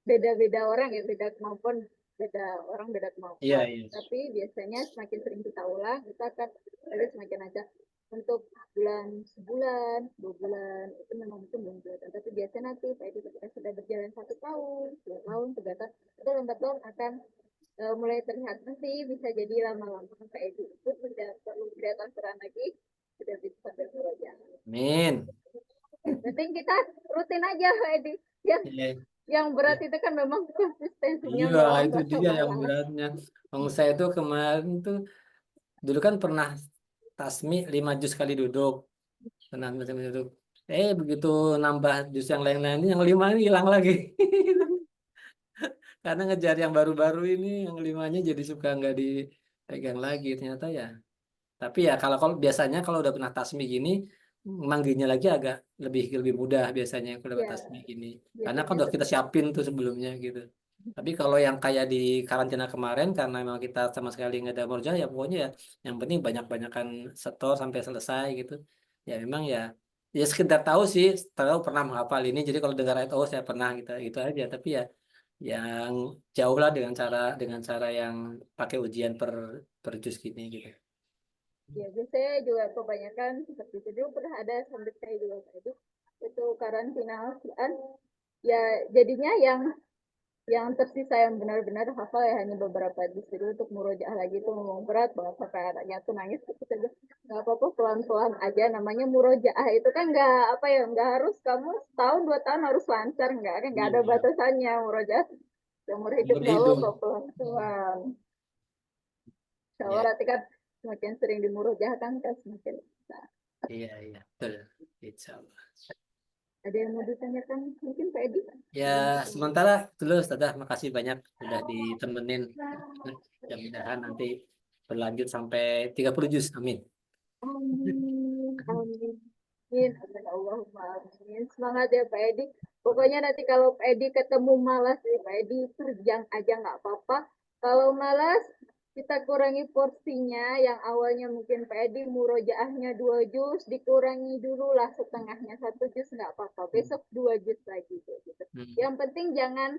beda-beda orang ya, beda kemampuan, beda orang beda Iya, kemampuan. iya. Tapi biasanya semakin sering kita ulang, kita akan lebih semakin aja. Untuk bulan sebulan, 2 bulan itu memang mungkin belum kelihatan. Tapi biasanya nanti Pak Edi ketika sudah berjalan 1 tahun, 2 tahun, 3 tahun, itu lambat laun akan mulai terlihat nanti bisa jadi lama-lama Pak Edi itu sudah perlu kelihatan peran lagi, sudah bisa bekerja. Amin. Penting kita rutin aja Pak Edi. Yang Iya. yang berat itu kan memang konsistensinya Iya, mau itu nggak dia yang mau. beratnya. Saya tuh kemarin tuh dulu kan pernah tasmi 5 juz kali duduk. Tenang, macam duduk. Begitu nambah juz yang lain-lain, yang 5 ini hilang lagi. Karena ngejar yang baru-baru ini, yang 5-nya jadi suka nggak dipegang lagi. Ternyata ya. Tapi ya kalau biasanya kalau udah pernah tasmi gini, manggilnya lagi agak lebih lebih mudah biasanya kalau dapat Ya tasmi gini. Karena kan biasanya udah kita siapin tuh sebelumnya gitu. Tapi kalau yang kayak di karantina kemarin karena memang kita sama sekali nggak ada morja ya pokoknya ya yang penting banyak-banyakan setor sampai selesai gitu. Ya memang ya sekedar tahu sih, tahu pernah menghafal ini. Jadi kalau dengar ayat oh saya pernah gitu gitu aja. Tapi ya yang jauh lah dengan cara yang pakai ujian per juz gini gitu. Ya, biasanya juga kebanyakan seperti itu. Dulu pernah ada sampai saya juga tadi itu karantina Al-Quran. Ya, jadinya yang tersisa yang benar-benar hafal ya hanya beberapa disitu untuk murojaah lagi itu memang berat banget sampai anaknya tuh nangis gitu saja nggak apa-apa pelan-pelan aja namanya murojaah itu kan nggak apa ya nggak harus kamu setahun 2 tahun harus lancar nggak ada Iya. batasannya murojaah seumur hidup Umur nggak hidup. apa-apa pelan-pelan kalau Ya, nanti kan semakin sering dimurojaahkan kan semakin bisa. iya, iya, betul. Insya Allah. Ada yang mau ditanyakan mungkin Pak Edi Ya, sebelum kita sementara dulu Ustazah, makasih banyak sudah ditemenin. Mudah-mudahan nanti berlanjut sampai 30 juz. Amin. amin, amin, amin, amin, Allahumma amin. Semangat ya Pak Edi. Pokoknya nanti kalau Pak Edi ketemu malas nih, Pak Edi terjang aja nggak apa-apa. Kalau malas, kita kurangi porsinya. Yang awalnya mungkin Pak Edi murojaahnya 2 juz, dikurangi dulu lah setengahnya 1 juz nggak apa-apa. Besok 2 juz lagi gitu. Hmm. Yang penting jangan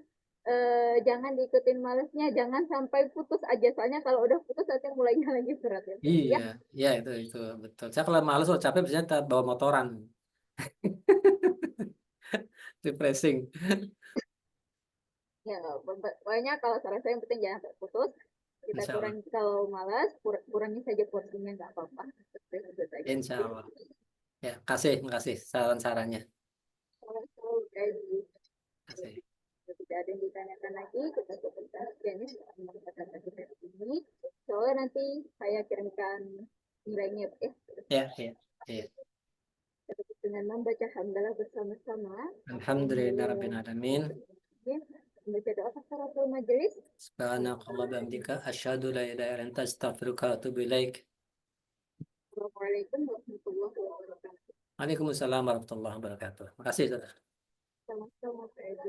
diikutin malesnya, jangan sampai putus aja. Soalnya kalau udah putus nanti mulainya lagi berat ya Pak Edi Iya, ya. ya itu betul. Saya kalau males atau capek biasanya bawa motoran, refreshing. Ya, pokoknya kalau saran saya yang penting jangan sampai putus. Kita Insya Allah, kurangi kalau malas, kurangi saja porsinya nggak apa-apa. Itu saja. Insya Allah. Ya, makasih saran-sarannya. Kalau gaji Kasih. tidak ada yang ditanyakan lagi, kita cukupkan sekian ya kata kita ini. Soalnya nanti saya kirimkan nilainya ya. Ya, ya, ya. Dengan membaca hamdalah bersama-sama. Alhamdulillah Alhamdulillah. Rabbil Alamin. Membaca doa kafaratul majelis. Subhanakallah bihamdika asyhadu la ilaha illa anta astaghfiruka wa atubu ilaik. Assalamualaikum warahmatullahi wabarakatuh. Waalaikumsalam warahmatullahi wabarakatuh. Makasih, Saudara. Sama-sama, Pak Edi.